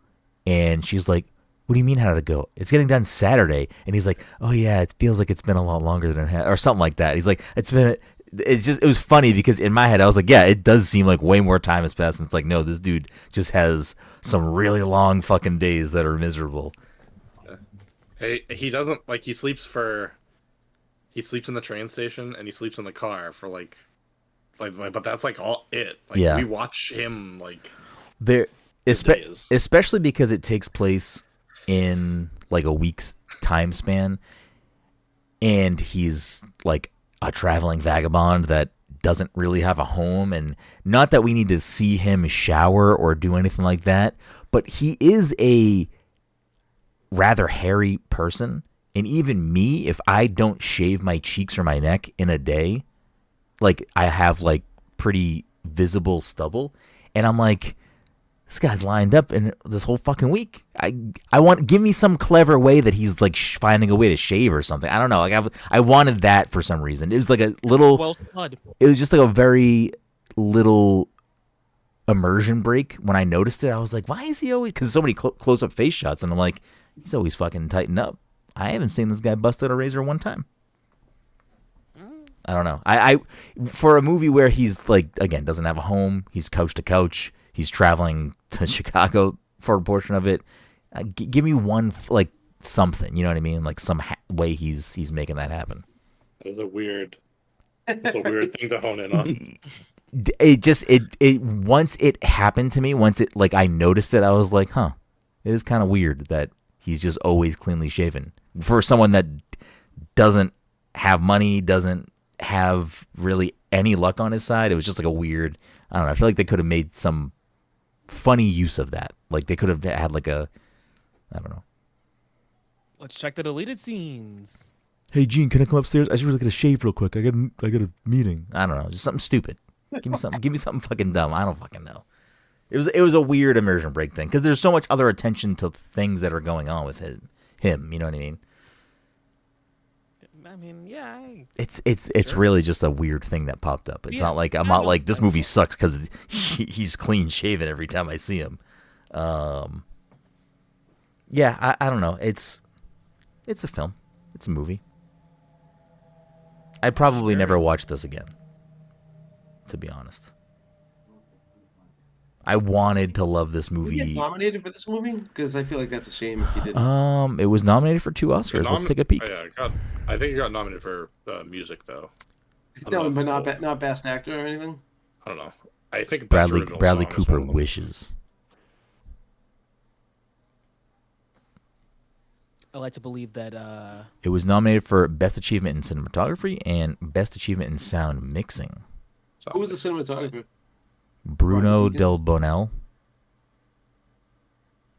S1: And she's like, "What do you mean how did it go? It's getting done Saturday." And he's like, "Oh yeah, it feels like it's been a lot longer than it has," or something like that. He's like, it was funny because in my head I was like, yeah, it does seem like way more time has passed. And it's like, no, this dude just has some really long fucking days that are miserable.
S4: Hey, he doesn't like he sleeps in the train station and he sleeps in the car for like but that's like all it. Like
S1: Yeah.
S4: we watch him like
S1: There,
S4: days.
S1: especially because it takes place in like a week's time span, and he's like a traveling vagabond that doesn't really have a home. And not that we need to see him shower or do anything like that, but he is a rather hairy person. And even me, if I don't shave my cheeks or my neck in a day, like I have like pretty visible stubble, and I'm like, this guy's lined up in this whole fucking week. I want, give me some clever way that he's like finding a way to shave or something. I don't know. Like I wanted that for some reason. It was like a little.
S2: Well, Todd.
S1: It was just like a very little immersion break when I noticed it. I was like, why is he always? Because so many close up face shots, and I'm like, he's always fucking tightened up. I haven't seen this guy bust out a razor one time. I don't know. I for a movie where he's like, again, doesn't have a home, he's couch to couch, he's traveling to Chicago for a portion of it. Give me one like something, you know what I mean? Like some way he's making that happen.
S4: It's a weird thing to hone in on.
S1: It once it happened to me, once it like I noticed it, I was like, huh, it is kind of weird that he's just always cleanly shaven for someone that doesn't have money, doesn't have really any luck on his side. It was just like a weird, I don't know. I feel like they could have made some funny use of that. Like they could have had like a, I don't know.
S2: Let's check the deleted scenes.
S1: Hey Gene, can I come upstairs? I just really got to shave real quick. I got a meeting. I don't know, just something stupid. Give me something. Give me something fucking dumb. I don't fucking know. It was a weird immersion break thing because there's so much other attention to things that are going on with him. You know what I mean?
S2: I mean, yeah.
S1: It's
S2: Sure.
S1: really just a weird thing that popped up. It's
S2: Yeah,
S1: not like I'm
S2: I
S1: not
S2: know.
S1: like this movie sucks because he's clean shaven every time I see him. Yeah, I don't know. It's a film. It's a movie. I'd probably never watch this again, to be honest. I wanted to love this
S3: Did he get
S1: movie.
S3: nominated for this movie? Because I feel like that's a shame if he didn't.
S1: It was nominated for 2 Oscars. Let's take a peek.
S4: Oh, yeah, I think he got nominated for music though.
S3: No, but not best actor or anything.
S4: I don't know. I think Best
S1: Bradley
S4: Original
S1: Bradley
S4: Song is
S1: Cooper
S4: one of them.
S1: wishes.
S2: I like to believe that
S1: It was nominated for Best Achievement in Cinematography and Best Achievement in Sound Mixing.
S4: So,
S3: Who was the cinematographer?
S1: Bruno
S3: Brian
S1: Del
S3: Deakins?
S1: Bonell.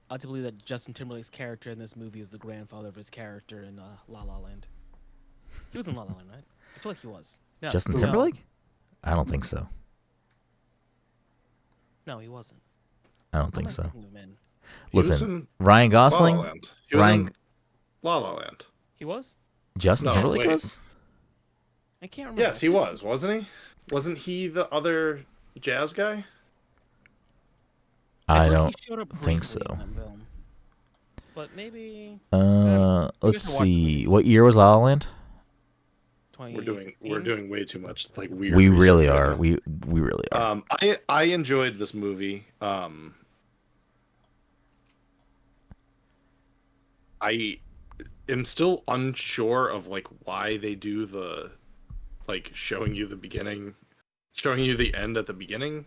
S2: I like to believe that Justin Timberlake's character in this movie is the grandfather of his character in La La Land. He was in La La Land, right? I feel like he was. No,
S1: Justin
S2: no.
S1: Timberlake? I don't think so.
S2: No, he wasn't.
S1: I don't
S2: What
S1: think
S2: am I
S1: so.
S2: thinking of, man?
S4: he was
S1: Listen,
S4: in
S1: Ryan
S4: La La
S1: Gosling,
S4: Land. He was
S1: Ryan,
S4: in La La Land.
S2: He was?
S1: Justin
S4: No,
S1: Timberlake
S4: wait.
S1: was.
S2: I can't remember.
S4: Yes, he was, wasn't he? Wasn't he the other jazz guy?
S1: I
S2: feel like
S1: don't
S2: he showed up
S1: think
S2: briefly
S1: so.
S2: in that film. But maybe
S1: Let's
S2: watch the
S1: see.
S2: movie.
S1: What year was La La Land?
S2: 2015.
S4: We're doing way too much like weird.
S1: We
S4: research
S1: really
S4: right
S1: are.
S4: now.
S1: We really are.
S4: I enjoyed this movie. I am still unsure of like why they do the like showing you the beginning, showing you the end at the beginning.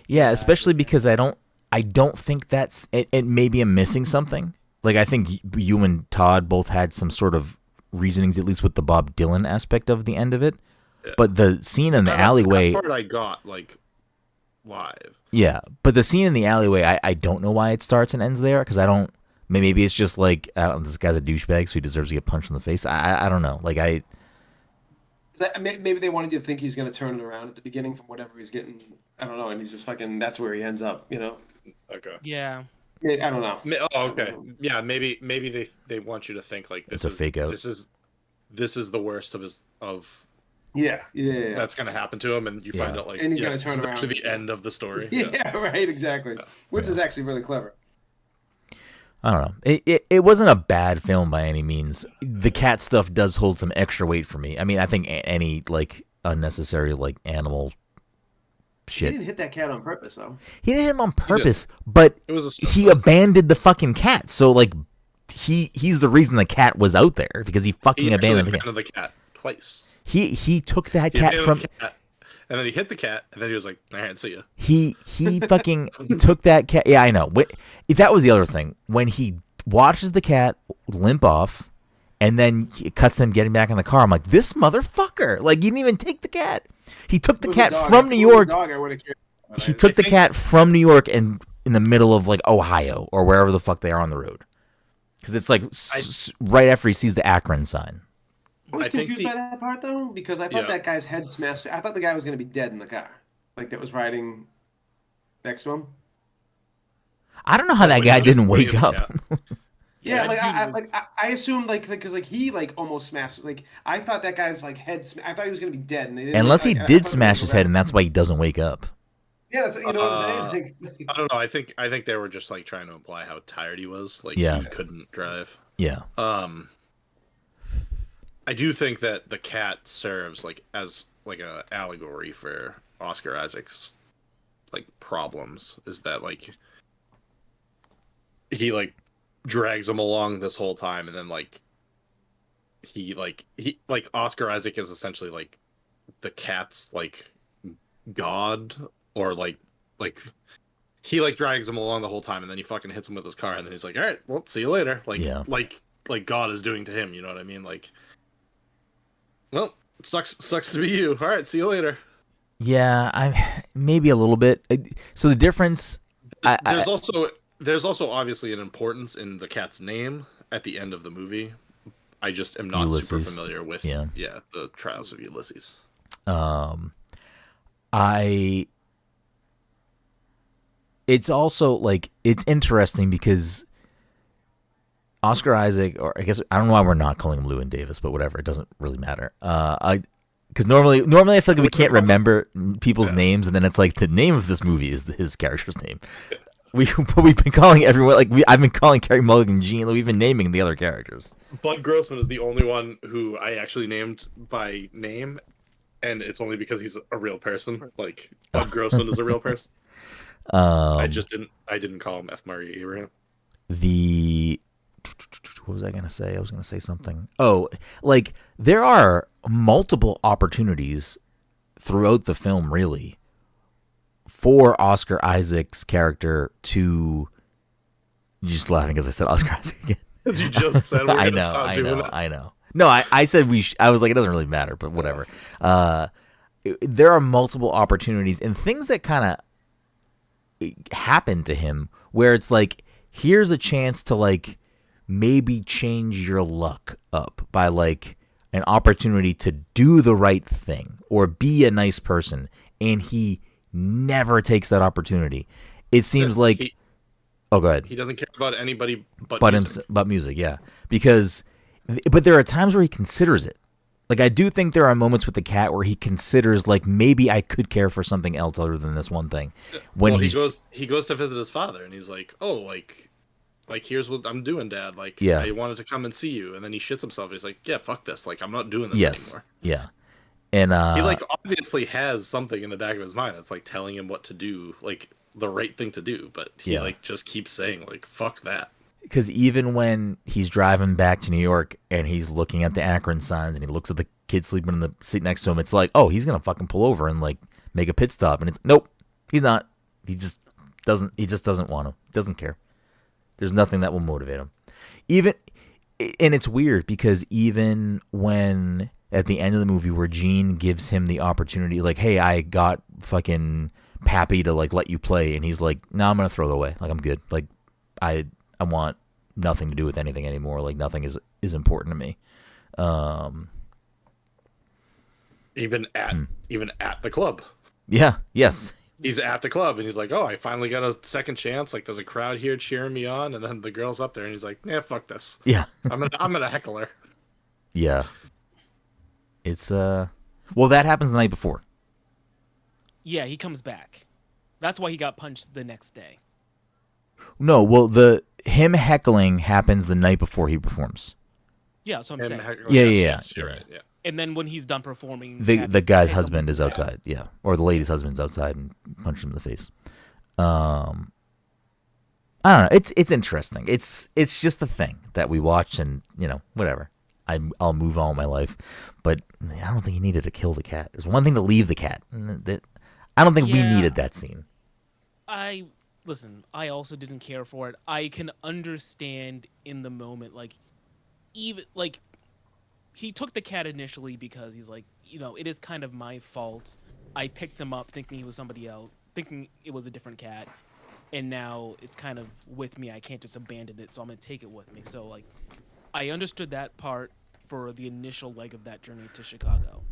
S1: Yeah, especially because I don't think that's it. Maybe I'm missing something. Like I think you and Todd both had some sort of reasonings, at least with the Bob Dylan aspect of the end of it.
S4: Yeah.
S1: But the scene in the alleyway,
S4: That part I got like live.
S1: yeah. But the scene in the alleyway, I don't know why it starts and ends there because I don't. Maybe it's just like, I don't know, this guy's a douchebag, so he deserves to get punched in the face. I don't know. Like,
S3: Maybe they wanted you to think he's going to turn it around at the beginning from whatever he's getting. I don't know, and he's just fucking. That's where he ends up.
S4: Okay.
S2: Yeah.
S3: I don't know.
S4: Oh, okay. Yeah, maybe they want you to think like
S1: it's a fake out.
S4: This is the worst of.
S3: Yeah.
S4: That's gonna happen to him, and you find out like,
S3: and he's gonna turn around
S4: to the end of the story.
S3: Yeah, right, exactly. Which is actually really clever.
S1: I don't know. It wasn't a bad film by any means. The cat stuff does hold some extra weight for me. I mean, I think any like unnecessary like animal shit.
S3: He didn't hit that cat on purpose, though.
S1: He didn't hit him on purpose, but he abandoned the fucking cat. So like, he's the reason the cat was out there because he fucking abandoned
S4: the cat twice.
S1: He took that cat from.
S4: And then he hit the cat, and then he was like, "All right, see ya."
S1: He fucking took that cat. Yeah, I know. That was the other thing. When he watches the cat limp off, and then it cuts him getting back in the car, I'm like, this motherfucker! Like, he didn't even take the cat. He took the cat from New York. He took the cat from New York and in the middle of like Ohio or wherever the fuck they are on the road, because it's like right after he sees the Akron sign.
S3: I was confused by that part, though, because I thought that guy's head smashed. I thought the guy was going to be dead in the car, like that was riding next to him.
S1: I don't know how that guy didn't wake up.
S3: Yeah, I assumed because he almost smashed. Like I thought that guy's head. I thought he was going to be dead, and they didn't.
S1: Unless he did smash his head, and that's why he doesn't wake up.
S3: Yeah, that's, you know what I'm saying.
S4: I don't know. I think they were just like trying to imply how tired he was. Like he couldn't drive.
S1: Yeah.
S4: I do think that the cat serves as a allegory for Oscar Isaac's problems. Is that he drags him along this whole time, and then he Oscar Isaac is essentially the cat's god, or he drags him along the whole time, and then he fucking hits him with his car, and then he's like, all right, well, see you later. Like God is doing to him, you know what I mean? Well, it sucks to be you. All right, see you later.
S1: Yeah, I'm maybe a little bit. So the difference.
S4: There's also obviously an importance in the cat's name at the end of the movie. I just am not super familiar with the Trials of Ulysses.
S1: It's also it's interesting because Oscar Isaac, or I guess I don't know why we're not calling him Llewyn Davis, but whatever, it doesn't really matter. Because normally I feel like we can't remember people's names, and then it's the name of this movie is his character's name. We've been calling everyone I've been calling Carey Mulligan Gene. We've been naming the other characters.
S4: Bud Grossman is the only one who I actually named by name, and it's only because he's a real person. Bud Grossman is a real person. I didn't call him F. Murray Abraham. What was I going to say? I was going to say something. Oh, there are multiple opportunities throughout the film, really, for Oscar Isaac's character to... You're just laughing because I said Oscar Isaac again. As you just said, we're going to stop doing that.
S1: I know. No, I said I was like, it doesn't really matter, but whatever. There are multiple opportunities and things that kind of happen to him where it's here's a chance to maybe change your luck up by an opportunity to do the right thing or be a nice person, and he never takes that opportunity. It seems go ahead.
S4: He doesn't care about anybody but music.
S1: But music, yeah. But there are times where he considers it. I do think there are moments with the cat where he considers maybe I could care for something else other than this one thing. When
S4: he goes to visit his father, and he's like, oh, here's what I'm doing, Dad. I wanted to come and see you, and then he shits himself. He's like, yeah, fuck this. I'm not doing this anymore.
S1: Yeah. And
S4: he obviously has something in the back of his mind that's telling him what to do, the right thing to do, but he just keeps saying fuck that.
S1: Because even when he's driving back to New York and he's looking at the Akron signs and he looks at the kid sleeping in the seat next to him, it's oh, he's gonna fucking pull over and make a pit stop, and it's nope, he's not. He just doesn't want to. Doesn't care. There's nothing that will motivate him. And it's weird because even when at the end of the movie where Gene gives him the opportunity, hey, I got fucking Pappy to let you play, and he's like, no, I'm gonna throw it away. I'm good. I want nothing to do with anything anymore. Like nothing is important to me.
S4: Even at the club.
S1: Yeah. Yes.
S4: He's at the club and he's like, "Oh, I finally got a second chance. Like, there's a crowd here cheering me on." And then the girl's up there and he's like, "Yeah, fuck this.
S1: Yeah.
S4: I'm gonna heckle her."
S1: Yeah. It's well, that happens the night before.
S2: Yeah, he comes back. That's why he got punched the next day.
S1: No, well, him heckling happens the night before he performs.
S2: Yeah, so I'm saying.
S1: Yeah.
S4: You're right. Yeah.
S2: And then when he's done performing,
S1: The guy's husband is outside, yeah, or the lady's husband's outside and punched him in the face. I don't know. It's interesting. It's just the thing that we watch, and whatever. I'll move on with my life, but I don't think he needed to kill the cat. There's one thing to leave the cat. I don't think we needed that scene.
S2: Listen, I also didn't care for it. I can understand in the moment, even he took the cat initially because he's like, it is kind of my fault. I picked him up thinking he was somebody else, thinking it was a different cat, and now it's kind of with me. I can't just abandon it, so I'm gonna take it with me. So I understood that part for the initial leg of that journey to Chicago,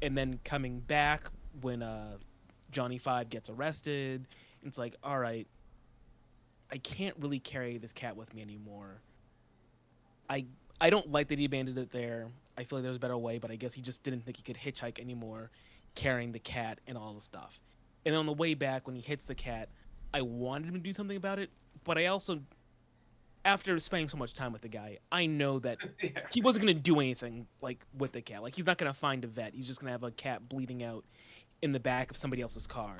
S2: and then coming back when Johnny Five gets arrested, it's like, all right, I can't really carry this cat with me anymore. I don't like that he abandoned it there. I feel like there's a better way, but I guess he just didn't think he could hitchhike anymore, carrying the cat and all the stuff. And then on the way back, when he hits the cat, I wanted him to do something about it, but I also, after spending so much time with the guy, I know that he wasn't going to do anything with the cat. He's not going to find a vet. He's just going to have a cat bleeding out in the back of somebody else's car.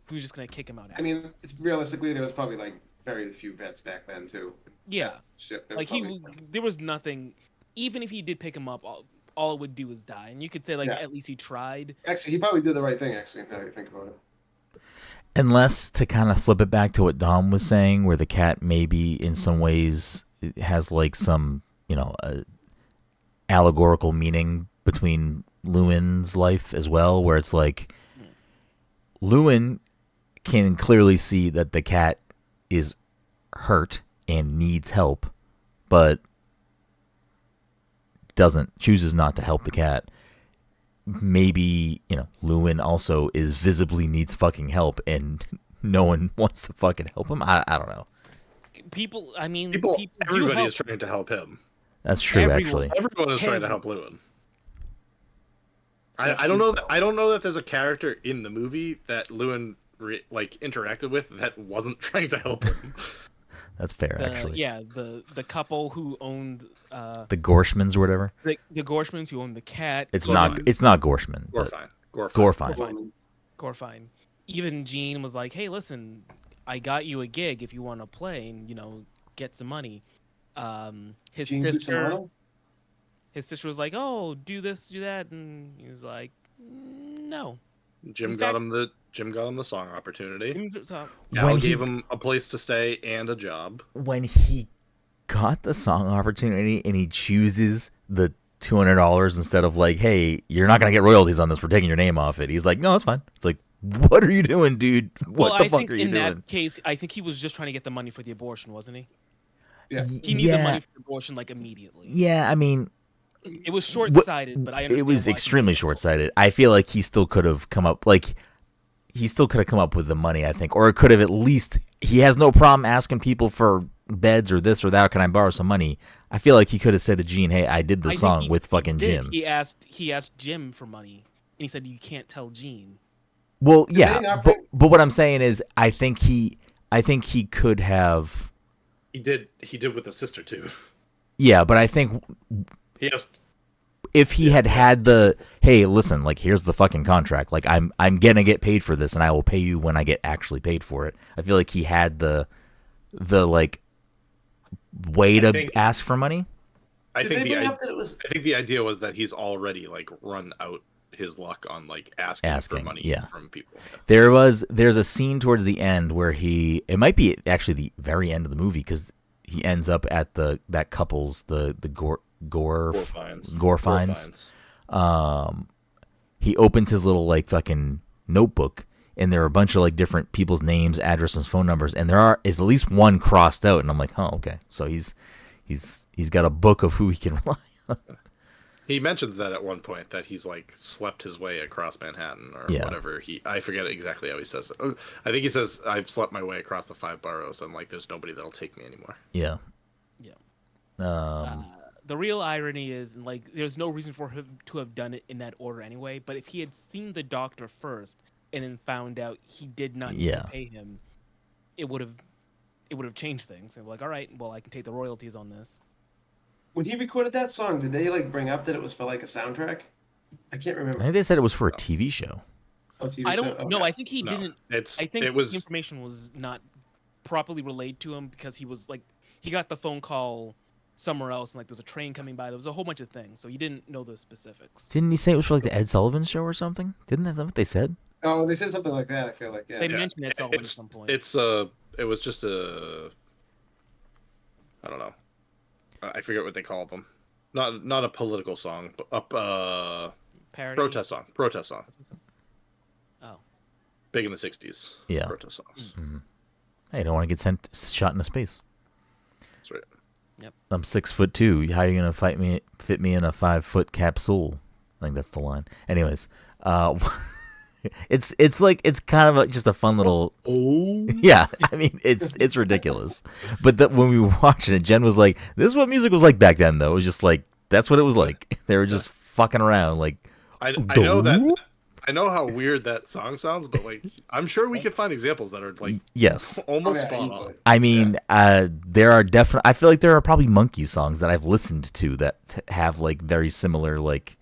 S2: Who's just going to kick him out after.
S3: I mean, realistically, there was probably very few vets back then too.
S2: Yeah.
S3: Shit.
S2: There was nothing. Even if he did pick him up, all it would do is die. And you could say at least he tried.
S3: Actually, he probably did the right thing. Actually, now that you think about it.
S1: Unless, to kind of flip it back to what Dom was saying, where the cat maybe in some ways has some allegorical meaning between Llewyn's life as well, where it's like Llewyn can clearly see that the cat is hurt and needs help, but chooses not to help the cat. Maybe, Llewyn also visibly needs fucking help, and no one wants to fucking help him. I don't know.
S2: People
S4: everybody is trying to help him.
S1: That's true, actually.
S4: Everyone is trying to help Llewyn. I don't know that there's a character in the movie that Llewyn interacted with that wasn't trying to help him.
S1: That's fair, actually.
S2: Yeah, the couple who owned
S1: the Gorshmans or whatever.
S2: The Gorshmans who owned the cat.
S1: It's not Gorshman.
S2: Gorfine. Even Gene was like, "Hey, listen, I got you a gig if you want to play and get some money." His sister was like, "Oh, do this, do that," and he was like, "No."
S4: Jim got him the song opportunity.
S1: Al
S4: gave him a place to stay and a job.
S1: When he got the song opportunity and he chooses the $200 instead of hey, you're not gonna get royalties on this, we're taking your name off it. He's like, no, it's fine. It's like, what are you doing, dude? What the fuck are you doing?
S2: In that case, I think he was just trying to get the money for the abortion, wasn't he?
S3: Yeah.
S2: He needed the money for the abortion immediately.
S1: Yeah, I mean,
S2: it was short-sighted, but I understand.
S1: It was extremely short-sighted. I feel like he still could have come up with the money, I think, or it could have at least. He has no problem asking people for beds or this or that. Can I borrow some money? I feel like he could have said to Gene, "Hey, I did the song with fucking Jim."
S2: He asked Jim for money, and he said, "You can't tell Gene."
S1: Well, yeah, but what I'm saying is, I think he could have.
S4: He did with the sister too.
S1: Yeah, but I think.
S4: Yes.
S1: If he had the, hey, listen, here's the fucking contract. I'm gonna get paid for this, and I will pay you when I get actually paid for it. I feel like he had the way to ask for money.
S4: I think the idea was that he's already run out his luck on asking for money from people. There's
S1: a scene towards the end where it might be actually the very end of the movie, because he ends up at that couple's the Gorfines. He opens his little fucking notebook, and there are a bunch of like different people's names, addresses, phone numbers, and there is at least one crossed out, and I'm like, oh, okay, so he's got a book of who he can rely on.
S4: He mentions that at one point that he's like slept his way across Manhattan or whatever. I forget exactly how he says it. I think he says I've slept my way across the 5 boroughs and like there's nobody that'll take me anymore.
S1: Yeah.
S2: The real irony is, like, there's no reason for him to have done it in that order anyway. But if he had seen the doctor first and then found out he did not need to pay him, it would have changed things. And like, all right, well, I can take the royalties on this.
S3: When he recorded that song, did they like bring up that it was for like a soundtrack? I can't remember.
S1: I think they said it was for a TV show.
S3: Oh, TV
S2: I
S3: show?
S2: don't know.
S3: Okay.
S2: I think he didn't. I think the information was not properly relayed to him because he was like, he got the phone call somewhere else, and like there's a train coming by. There was a whole bunch of things, so he didn't know the specifics.
S1: Didn't he say it was for like the Ed Sullivan Show or something? Didn't that what they said?
S3: Oh, they said something like that. I feel like
S2: they mentioned Ed Sullivan at some point.
S4: It was just I don't know. I forget what they called them. Not a political song, but
S2: Parody?
S4: Protest song.
S2: Oh.
S4: Big in the 60s.
S1: Yeah.
S4: Protest songs.
S1: Mm-hmm. Hey, I don't want to get shot into space.
S4: That's right.
S2: Yep.
S1: I'm 6'2". How are you gonna fit me in a 5-foot capsule? I think that's the line. Anyways, it's like it's kind of just a fun little.
S4: Oh.
S1: Yeah, I mean it's ridiculous. But when we were watching it, Jen was like, "This is what music was like back then." Though it was just like that's what it was like. They were just fucking around. Like
S4: I know that. I know how weird that song sounds, but like I'm sure we could find examples that are like almost spot on.
S1: I mean, there are definitely. I feel like there are probably Monkey songs that I've listened to that have like very similar, like,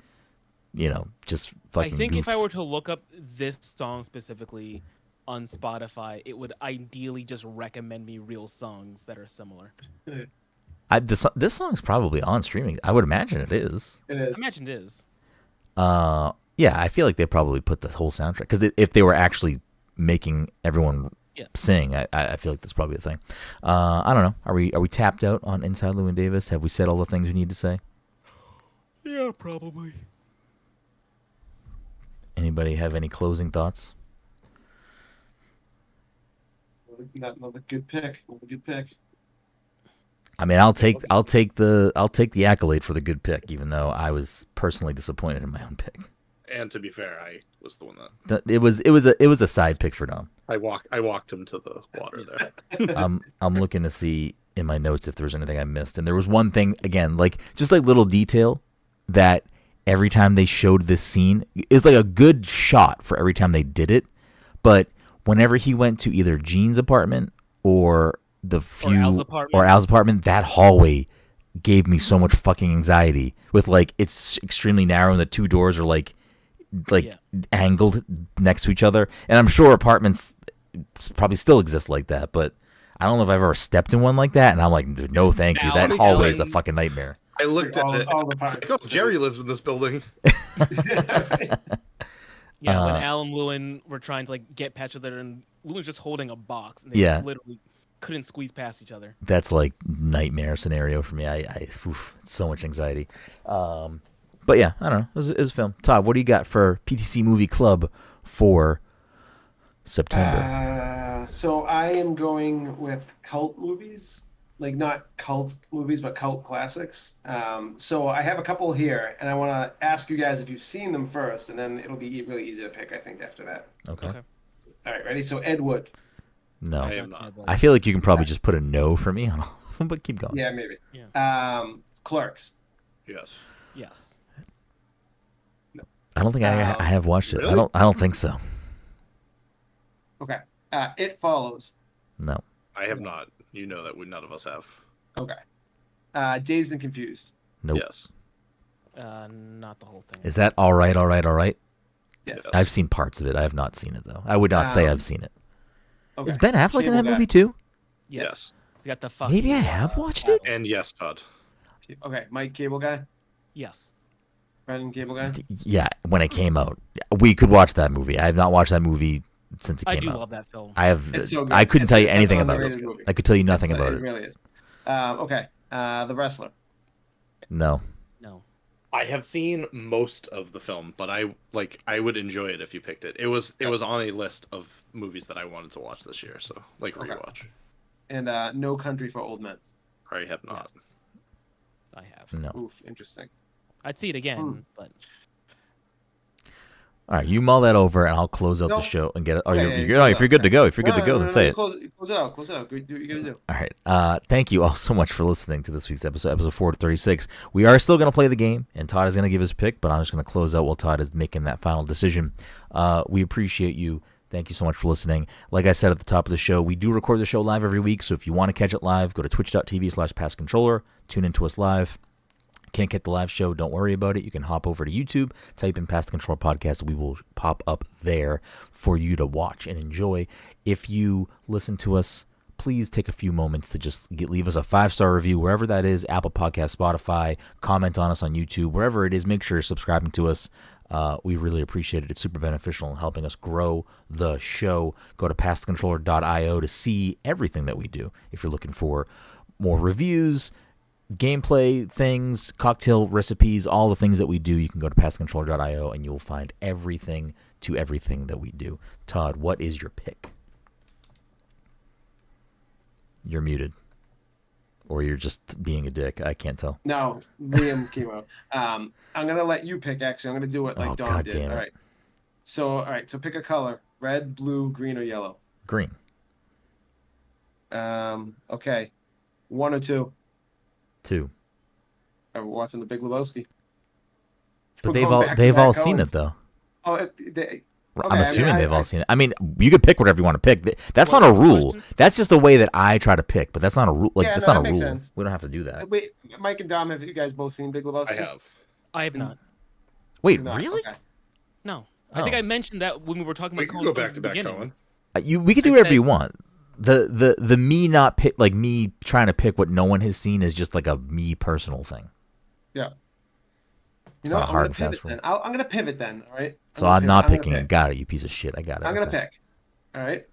S1: just fucking.
S2: I think
S1: goofs.
S2: if I were to look up this song specifically on Spotify, it would ideally just recommend me real songs that are similar.
S1: This song's probably on streaming. I would imagine it is.
S3: It is.
S2: I imagine it is.
S1: Yeah, I feel like they probably put the whole soundtrack because if they were actually making everyone sing, I feel like that's probably a thing. I don't know. Are we tapped out on Inside Llewyn Davis? Have we said all the things we need to say?
S2: Yeah, probably.
S1: Anybody have any closing thoughts?
S3: Another good pick. Another good pick.
S1: I mean, I'll take the accolade for the good pick, even though I was personally disappointed in my own pick.
S4: And to be fair, I was the one
S1: that it was a side pick for Dom.
S4: I walked him to the water there.
S1: I'm looking to see in my notes if there was anything I missed, and there was one thing again, like just like little detail that every time they showed this scene is like a good shot for every time they did it, but whenever he went to either Gene's apartment or Al's apartment, that hallway gave me so much fucking anxiety. With like it's extremely narrow and the two doors are like angled next to each other, and I'm sure apartments probably still exist like that, but I don't know if I've ever stepped in one like that, and I'm like, no, thank you. That hallway is a fucking nightmare.
S4: I looked at it. I thought Jerry lives in this building.
S2: Yeah, when Al and Llewyn were trying to like get past each other, and Llewyn's just holding a box, and they literally couldn't squeeze past each other.
S1: That's like nightmare scenario for me. It's so much anxiety. But yeah, I don't know. It was a film. Todd, what do you got for PTC Movie Club for September?
S3: So I am going with cult movies, like not cult movies, but cult classics. So I have a couple here, and I want to ask you guys if you've seen them first, and then it'll be really easy to pick, I think, after that.
S1: Okay.
S3: All right, ready? So Ed Wood.
S1: No.
S4: I am not.
S1: I feel like you can probably just put a no for me on all of them, but keep going.
S3: Yeah, maybe. Yeah. Clerks.
S4: Yes.
S1: I don't think I have watched it.
S4: Really?
S1: I don't think so.
S3: Okay. It Follows.
S1: No.
S4: I have not. You know that none of us have.
S3: Okay. Dazed and Confused.
S1: Nope.
S4: Yes.
S2: Not the whole thing.
S1: Is that all right?
S3: Yes.
S1: I've seen parts of it. I have not seen it though. I would not say I've seen it.
S3: Okay.
S1: Is Ben Affleck in that
S3: Cable
S1: movie
S3: Guy.
S1: too?
S2: Yes. He's got the fucking.
S1: Maybe I have watched it.
S4: And yes, Todd.
S3: Okay. Mike, Cable Guy.
S2: Yes.
S3: Brenden, Cable Guy.
S1: Yeah, when it came out, we could watch that movie. I have not watched that movie since it came out.
S2: I do love that film.
S1: I have.
S3: It's so good.
S1: I couldn't tell you
S3: It's
S1: anything
S3: an
S1: about it.
S3: underrated movie.
S1: I could tell you nothing about
S3: It
S1: it.
S3: really is. Okay. The Wrestler.
S1: No.
S2: No.
S4: I have seen most of the film, but I would enjoy it if you picked it. It was on a list of movies that I wanted to watch this year, so like
S3: Okay.
S4: rewatch.
S3: And No Country for Old Men.
S4: I have not.
S2: Yes. I have.
S1: No.
S3: Oof, interesting.
S2: I'd see it again, but
S1: All right, you mull that over, and I'll close out
S3: No.
S1: the show and get it. Oh,
S3: Yeah,
S1: you're,
S3: yeah,
S1: you're
S3: close
S1: good. Oh,
S3: it
S1: if you're
S3: out.
S1: good to go, if you're good to go, then say it.
S3: Close it out. Close it out. Do what you gotta do.
S1: All right. Thank you all so much for listening to this week's episode 436. We are still going to play the game, and Todd is going to give his pick, but I'm just going to close out while Todd is making that final decision. We appreciate you. Thank you so much for listening. Like I said at the top of the show, we do record the show live every week, so if you want to catch it live, go to twitch.tv/passcontroller, tune into us live. Can't get the live show, don't worry about it. You can hop over to YouTube, type in Pass the Control Podcast. We will pop up there for you to watch and enjoy. If you listen to us, please take a few moments to just leave us a 5-star review, wherever that is, Apple Podcast, Spotify, comment on us on YouTube, wherever it is. Make sure you're subscribing to us. We really appreciate it. It's super beneficial in helping us grow the show. Go to passthecontroller.io to see everything that we do. If you're looking for more reviews, gameplay things, cocktail recipes, all the things that we do, you can go to passcontroller.io and you'll find everything that we do. Todd, what is your pick? You're muted. Or you're just being a dick. I can't tell.
S3: No, Liam came out. I'm gonna let you pick. Actually, I'm gonna do it like Dom
S1: God
S3: did.
S1: damn it.
S3: All right. So pick a color: red, blue, green, or yellow.
S1: Green.
S3: Okay. 1 or 2.
S1: 2.
S3: We're watching The Big Lebowski.
S1: But
S3: We're
S1: they've all
S3: going
S1: seen
S3: back
S1: it though.
S3: Oh,
S1: I'm assuming they've all seen it. I mean, you could pick whatever you want to pick. That's not a rule.
S2: question?
S1: That's just a way that I try to pick, but that's not a rule. Like,
S3: Yeah,
S1: that's
S3: no,
S1: not
S3: that
S1: a
S3: makes
S1: rule.
S3: sense.
S1: We don't have to do that.
S3: Wait, Mike and Dom, have you guys both seen Big Lebowski?
S4: I have.
S2: I have not.
S1: Wait,
S3: You're not?
S1: really?
S3: Okay.
S2: No. I think
S1: Oh.
S2: I mentioned that when we were talking
S4: We
S2: about
S4: can go
S2: Coen
S4: back to back, Cohen.
S1: We can do
S2: I
S1: whatever
S2: said-
S1: you want. The me not pick, like me trying to pick what no one has seen is just like a me personal thing.
S3: Yeah.
S1: It's
S3: You know
S1: not
S3: what?
S1: hard
S3: I'm
S1: and
S3: gonna
S1: fast
S3: pivot then. I'm gonna pivot then. All right.
S1: So I'm not picking it. Got it, you piece of shit. I got it.
S3: I'm gonna
S1: Okay.
S3: pick. All right.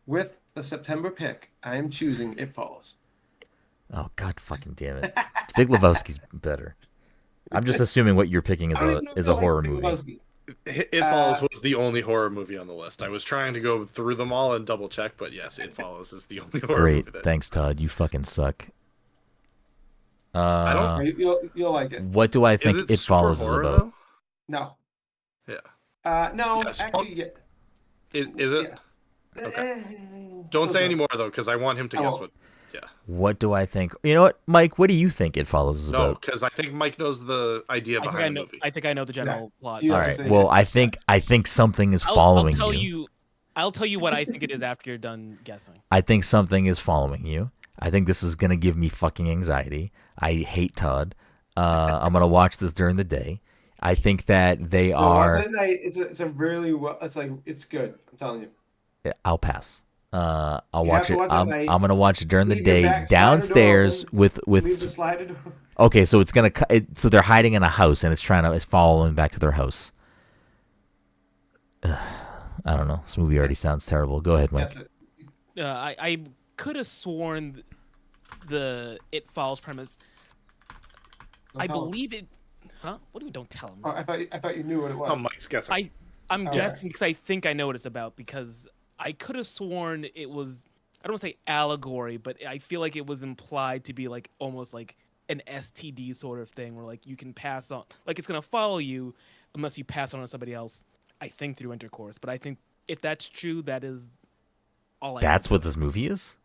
S3: With the September pick, I am choosing It Follows.
S1: Oh God, fucking damn it! Big Lebowski's better. I'm just assuming what you're picking is
S3: I don't even know if
S1: a
S3: I like
S1: horror
S3: Big
S1: movie.
S3: Lebowski.
S4: It Follows was the only horror movie on the list. I was trying to go through them all and double check, but yes, It Follows is the only horror
S1: Great,
S4: movie. That...
S1: thanks, Todd. You fucking suck.
S4: I don't.
S3: You'll like it.
S1: What do I think
S4: Is
S1: It
S4: super
S1: Follows is
S4: horror,
S1: about?
S4: though?
S3: No.
S4: Yeah.
S3: No.
S4: Yes,
S3: Actually, yeah.
S4: Is it?
S3: Yeah.
S4: Okay. Don't say any more though, because I want him to
S3: I
S4: guess
S3: won't.
S4: what. Yeah.
S1: What do I think? You know what, Mike? What do you think It Follows is
S4: No,
S1: about?
S4: because I think Mike knows the idea
S2: I think I
S4: behind the
S2: know.
S4: movie.
S2: I think I know the general plot.
S3: You
S1: All
S3: have to
S1: right.
S3: say
S1: Well,
S3: it.
S1: I think something is
S2: I'll
S1: following
S2: tell
S1: you.
S2: you. I'll tell you what I think it is after you're done guessing.
S1: I think something is following you. I think this is gonna give me fucking anxiety. I hate Todd. I'm gonna watch this during the day. I think that they
S3: No,
S1: are.
S3: watch it at night. It's a really well. It's good. I'm telling you.
S1: I'll pass. I'll
S3: You
S1: watch
S3: have
S1: it.
S3: to watch it at
S1: I'm
S3: night.
S1: gonna watch it during the
S3: Leave your
S1: day
S3: back slider door
S1: downstairs
S3: open.
S1: with
S3: Leave the slider door.
S1: Okay, so it's gonna. So they're hiding in a house and it's following back to their house. I don't know. This movie already sounds terrible. Go ahead, Mike.
S3: That's it.
S2: I could have sworn the It Follows premise.
S3: Don't
S2: I
S3: tell him.
S2: believe it. Huh? What do we don't tell him?
S3: Oh, I thought you knew what it was.
S4: Oh, Mike's guessing.
S2: I'm
S3: Okay.
S2: guessing because I think I know what it's about because I could have sworn it was. I don't want to say allegory, but I feel like it was implied to be like almost like an STD sort of thing where like you can pass on, like it's gonna follow you unless you pass on to somebody else. I think through intercourse, but I think if that's true, that is all.
S1: That's what this movie is.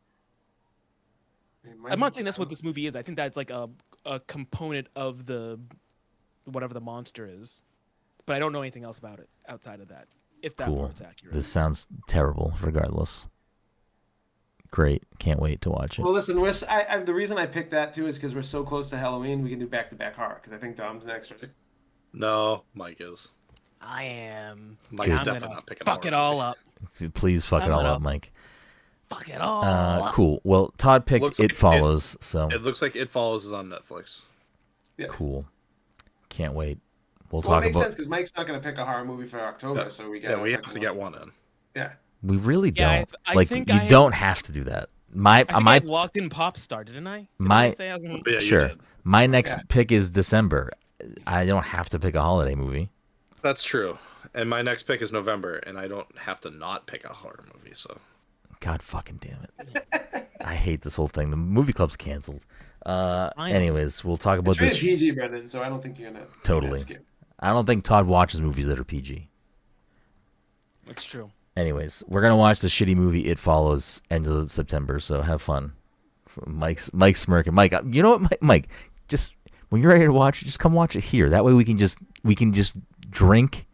S2: I'm not saying that's what this movie is. I think that's like a component of the whatever the monster is, but I don't know anything else about it outside of that. If that
S1: Cool.
S2: part's accurate.
S1: This sounds terrible. Regardless. Great. Can't wait to watch it.
S3: Well, listen, the reason I picked that too is because we're so close to Halloween. We can do back-to-back horror because I think Dom's next. Right?
S4: No, Mike is.
S2: I am.
S4: Mike's
S2: I'm
S4: definitely
S2: gonna
S4: not picking
S2: fuck
S4: horror
S2: it all
S4: movie.
S2: up.
S1: Please fuck
S2: I'm
S1: it all
S2: gonna-
S1: up, Mike.
S2: Fuck it all up.
S1: Cool. Well, Todd picked
S4: Looks
S1: It
S4: like
S1: Follows, so
S4: It looks like It Follows is on Netflix.
S3: Yeah.
S1: cool. Can't wait. We'll
S3: Well, it
S1: talk
S3: makes
S1: about.
S3: sense because Mike's not going to pick a horror movie for October,
S4: Yeah.
S3: so we
S4: Yeah, we have to get one in.
S3: Yeah.
S1: We really
S2: Yeah,
S1: don't.
S2: I
S1: Like
S2: think
S1: you
S2: I had-
S1: don't have to do that. My
S2: I think
S1: my
S2: I walked in pop star, didn't I? Did
S1: my-
S2: I say I was in...
S4: But yeah, you
S1: sure.
S4: did.
S1: My next
S3: Yeah.
S1: pick is December. I don't have to pick a holiday movie.
S4: That's true. And my next pick is November, and I don't have to not pick a horror movie. So
S1: God fucking damn it! I hate this whole thing. The movie club's canceled. Anyways, we'll talk about
S3: It's rated
S1: this.
S3: PG, Brenden, so I don't think you're gonna
S1: Totally.
S3: skip.
S1: I don't think Todd watches movies that are PG.
S2: It's true.
S1: Anyways, we're gonna watch the shitty movie It Follows end of September. So have fun. Mike's smirking. Mike, you know what, Mike? Just when you're ready to watch it, just come watch it here. That way we can just drink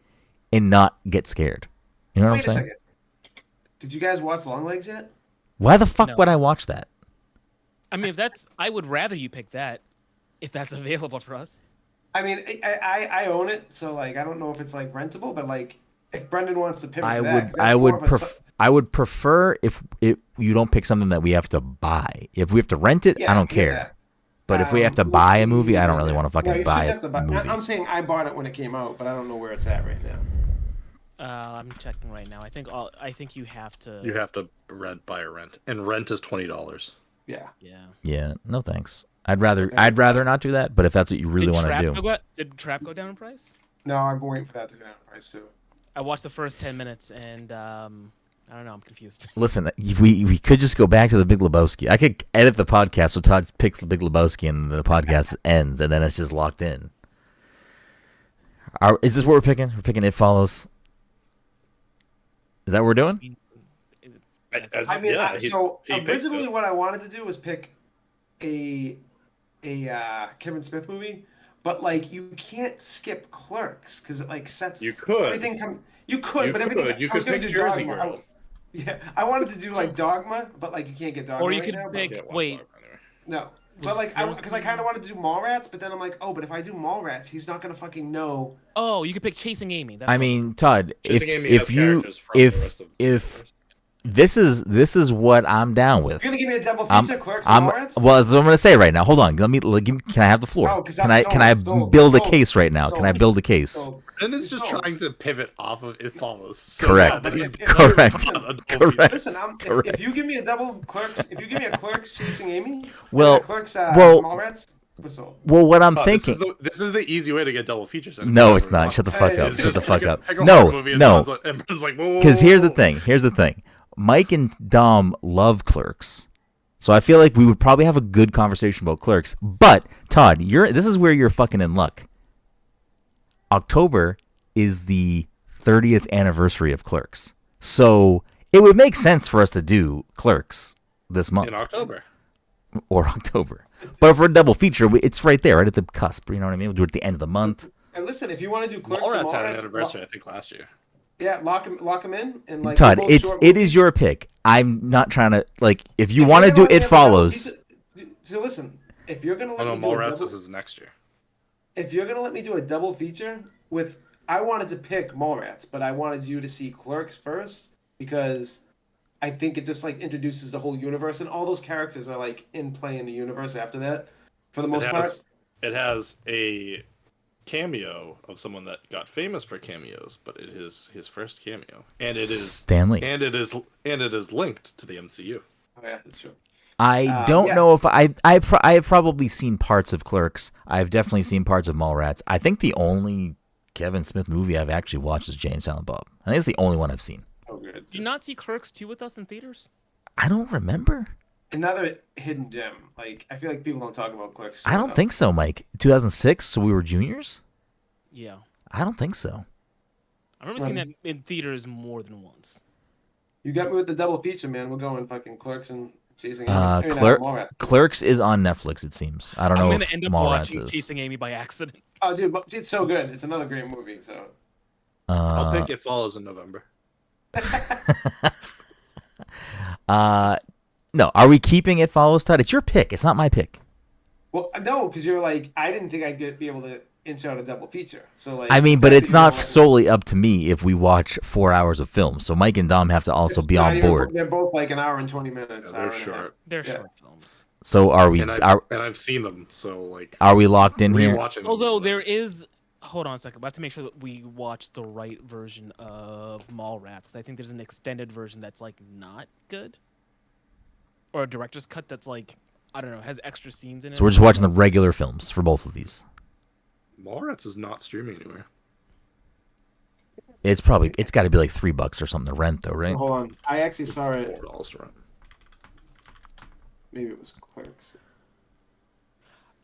S1: and not get scared. You know what
S3: Wait
S1: I'm
S3: a
S1: saying?
S3: second. Did you guys watch Longlegs yet?
S1: Why the fuck
S2: No.
S1: would I watch that?
S2: I mean, I would rather you pick that if that's available for us.
S3: I mean, I own it, so like I don't know if it's like rentable, but like if Brenden wants to pivot to that, 'cause that's
S1: I would prefer if you don't pick something that we have to buy. If we have to rent it,
S3: Yeah,
S1: I don't
S3: I get
S1: care.
S3: that.
S1: But if we have to
S3: We'll
S1: buy a
S3: see.
S1: movie, I don't really
S3: Yeah.
S1: want to
S3: No,
S1: fucking
S3: you
S1: buy
S3: shouldn't
S1: a
S3: have to buy-
S1: movie.
S3: I'm saying I bought it when it came out, but I don't know where it's at right now.
S2: I'm checking right now. I think you have to.
S4: you have to buy a rent, and rent is $20.
S3: Yeah.
S2: Yeah.
S1: Yeah, no thanks. I'd rather not do that. But if that's what you really want to do,
S2: Did Trap go down in price?
S3: No, I'm waiting for that to go down in price too.
S2: I watched the first 10 minutes and I don't know. I'm confused.
S1: listen, we could just go back to the Big Lebowski. I could edit the podcast so Todd picks the Big Lebowski and the podcast ends, and then it's just locked in. Is this what we're picking? We're picking It Follows. Is that what we're doing?
S3: I mean,
S4: yeah,
S3: so
S4: he picked
S3: originally
S4: it.
S3: what I wanted to do was pick a Kevin Smith movie, but like you can't skip Clerks because it like sets
S4: You could.
S3: everything come. You could,
S4: You
S3: but everything.
S4: could. You
S3: I was
S4: could
S3: gonna
S4: pick
S3: do
S4: Jersey
S3: Dogma.
S4: Girl.
S3: Yeah, I wanted to do like Dogma, but like you can't get Dogma
S2: Or you
S3: right
S2: could
S3: now. but-
S2: pick-
S4: Can't watch
S2: Wait.
S4: Dogma anyway.
S3: No, but like because I kind of wanted to do Mallrats, but then I'm like, oh, but if I do Mallrats, he's not gonna fucking know.
S2: Oh, you could pick Chasing Amy. That's
S1: I mean, Todd,
S4: Chasing Amy
S1: if
S4: has
S1: you
S4: characters from the rest of the
S1: if
S4: universe.
S1: this is what I'm down with.
S3: You're gonna give me a double
S1: I'm,
S3: feature, Clerks and
S1: I'm
S3: Mallrats?
S1: well. That's what I'm gonna say right now. Hold on. Can I have the floor?
S3: No, 'cause
S1: can
S3: I'm
S1: I can I
S3: sold,
S1: build a
S3: sold,
S1: case right now? Can I
S3: sold.
S1: build a case?
S3: So,
S4: And it's just
S3: so-
S4: trying to pivot off of It Follows. So
S1: Correct.
S4: bad that he's
S1: Correct.
S4: on a double
S1: Correct.
S4: feature.
S3: Listen,
S1: Correct.
S3: if you give me a double Clerks, if you give me a Clerks Chasing Amy,
S1: Well,
S3: and a Clerks Mallrats, we're sold.
S1: Well, what I'm
S4: Oh,
S1: thinking.
S4: This is the easy way to get double features.
S1: No, it's not. Shut the fuck up.
S3: It's
S1: Shut the
S3: just
S1: fuck up.
S4: Pick a
S1: No,
S4: horror movie and
S1: no.
S4: Brennan's like, whoa, whoa,
S1: Because
S4: whoa,
S1: here's the
S4: whoa.
S1: thing. Here's the thing. Mike and Dom love Clerks, so I feel like we would probably have a good conversation about Clerks. But Todd, this is where you're fucking in luck. October is the 30th anniversary of Clerks, so it would make sense for us to do Clerks this month
S4: In October.
S1: or October. But for a double feature, it's right there, right at the cusp. You know what I mean? We'll do it at the end of the month.
S3: And listen, if you want to do Clerks and
S4: Mallrats had an
S3: Mallrats,
S4: anniversary, I think, last year.
S3: yeah, lock them in and like.
S1: Todd,
S3: they're both short
S1: it
S3: movies.
S1: is your pick. I'm not trying to like. If you
S3: If
S1: want to
S3: you're
S1: do
S3: gonna let
S1: It
S3: me have a double
S1: Follows,
S3: feature- So listen, if you're gonna
S4: Oh
S3: let
S4: no,
S3: me do a
S4: Mallrats
S3: double,
S4: is next year.
S3: if you're gonna let me do a double feature with, I wanted to pick Mallrats, but I wanted you to see Clerks first because I think it just like introduces the whole universe and all those characters are like in play in the universe after that, for the most part.
S4: It has a cameo of someone that got famous for cameos, but it is his first cameo, and it is
S1: Stanley.
S4: and it is linked to the MCU.
S3: Oh yeah, that's true.
S1: I don't
S3: yeah.
S1: know if I have probably seen parts of Clerks. I've definitely seen parts of Mallrats. I think the only Kevin Smith movie I've actually watched is Jay and Silent Bob. I think it's the only one I've seen.
S3: Oh good.
S2: Did you not see Clerks 2 with us in theaters?
S1: I don't remember.
S3: Another hidden gem. Like I feel like people don't talk about Clerks.
S1: I don't think so, Mike. 2006, so we were juniors?
S2: Yeah.
S1: I don't think so.
S2: I remember seeing that in theaters more than once.
S3: You got me with the double feature, man. We're going fucking Clerks and Chasing Amy. I mean, Mallrats.
S1: Clerks is on Netflix, it seems. I don't
S2: I'm
S1: know
S2: gonna
S1: if
S2: end up
S1: Mallrats
S2: watching
S1: is.
S2: Chasing Amy by accident.
S3: Oh, dude, but it's so good. It's another great movie. So
S4: I'll pick It Follows in November.
S1: No, are we keeping It Follows, Todd? It's your pick. It's not my pick.
S3: well, no, because you're like, I didn't think I'd be able to inch out a double feature. So like,
S1: I mean,
S3: the
S1: but
S3: fact
S1: it's
S3: that you
S1: not
S3: don't let me-
S1: solely up to me if we watch 4 hours of film. So Mike and Dom have to also
S3: It's
S1: be
S3: not
S1: on
S3: even-
S1: board.
S3: They're both like an hour and 20 minutes.
S4: Yeah,
S3: hour
S4: they're
S3: and a half.
S4: short,
S2: They're
S3: Yeah.
S2: short films.
S1: So are we?
S4: and
S1: Are,
S4: I've seen them. So like,
S1: are we locked in here?
S4: rewatching them.
S2: Although there is, hold on a second, I have to make sure that we watch the right version of Mallrats, because I think there's an extended version that's like not good, or a director's cut that's like, I don't know, has extra scenes in it.
S1: So we're just watching the regular films for both of these.
S4: Mallrats is not streaming anywhere.
S1: It's got to be like $3 or something to rent though, right?
S3: Hold on. I actually saw it.
S4: $4 to rent.
S3: Maybe it was Clerks.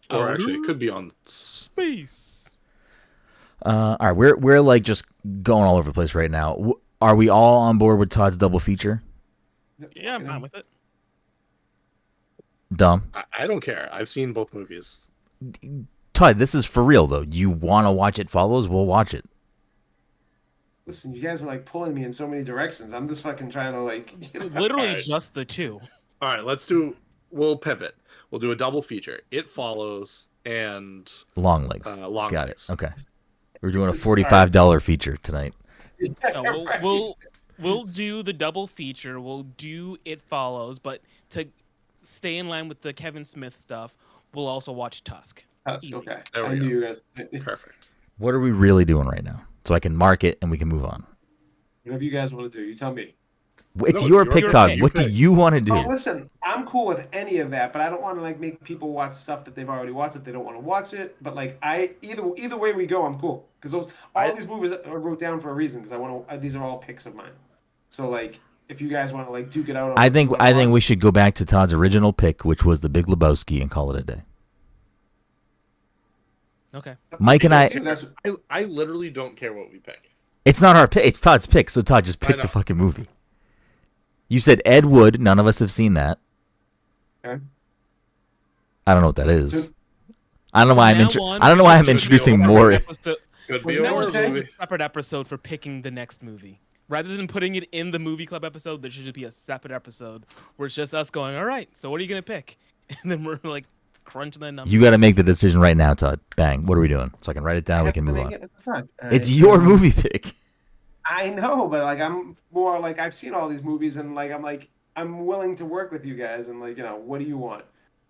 S4: Or actually, it could be on.
S2: Space.
S1: All right, we're like just going all over the place right now. Are we all on board with Todd's double feature?
S2: Yeah, I'm fine with it.
S1: Dumb.
S4: I don't care. I've seen both movies.
S1: Todd, this is for real though. You want to watch It Follows? We'll watch it.
S3: Listen, you guys are like pulling me in so many directions. I'm just fucking trying to like.
S2: Literally
S4: Alright.
S2: just the two.
S4: All right, we'll pivot. We'll do a double feature. It Follows and
S1: Long Legs.
S4: Long
S1: Got
S4: Legs.
S1: it. Okay. We're doing a
S3: This is
S1: $45 feature tonight.
S2: No, we'll do the double feature. We'll do It Follows, but to stay in line with the Kevin Smith stuff, we'll also watch Tusk. Easy.
S3: Okay.
S4: There we
S3: I
S4: go.
S3: knew you guys.
S4: Perfect.
S1: What are we really doing right now? So I can mark it and we can move on.
S3: Whatever you guys want to do, you tell me.
S1: It's
S4: No,
S1: your
S4: it's
S1: pick,
S4: your
S1: Todd.
S4: pick.
S1: What do you want to do?
S3: Oh, listen, I'm cool with any of that, but I don't want to like make people watch stuff that they've already watched if they don't want to watch it. But like, either way we go, I'm cool because all these movies I wrote down for a reason because I want to. These are all picks of mine. So like, if you guys want to like duke it out, on
S1: I think we should go back to Todd's original pick, which was The Big Lebowski, and call it a day.
S2: Okay.
S1: Mike and I.
S4: I literally don't care what we pick.
S1: It's not our pick. It's Todd's pick. So Todd, just pick
S4: know.
S1: the fucking movie. You said Ed Wood. None of us have seen that.
S3: Okay.
S1: I don't know what that is.
S3: So-
S1: I don't know why I'm introducing more.
S4: Could be
S3: Well,
S4: a
S3: that was
S4: horror
S3: saying-
S4: movie.
S2: Separate episode for picking the next movie. Rather than putting it in the movie club episode, there should just be a separate episode where it's just us going, all right, so what are you going to pick? And then we're like crunching the numbers.
S1: You got to make the decision right now, Todd. Bang. What are we doing? So I can write it down. We can move on.
S3: What the fuck? All
S1: It's
S3: right.
S1: your movie pick.
S3: I know, but like I'm more like I've seen all these movies and like I'm willing to work with you guys and like what do you want?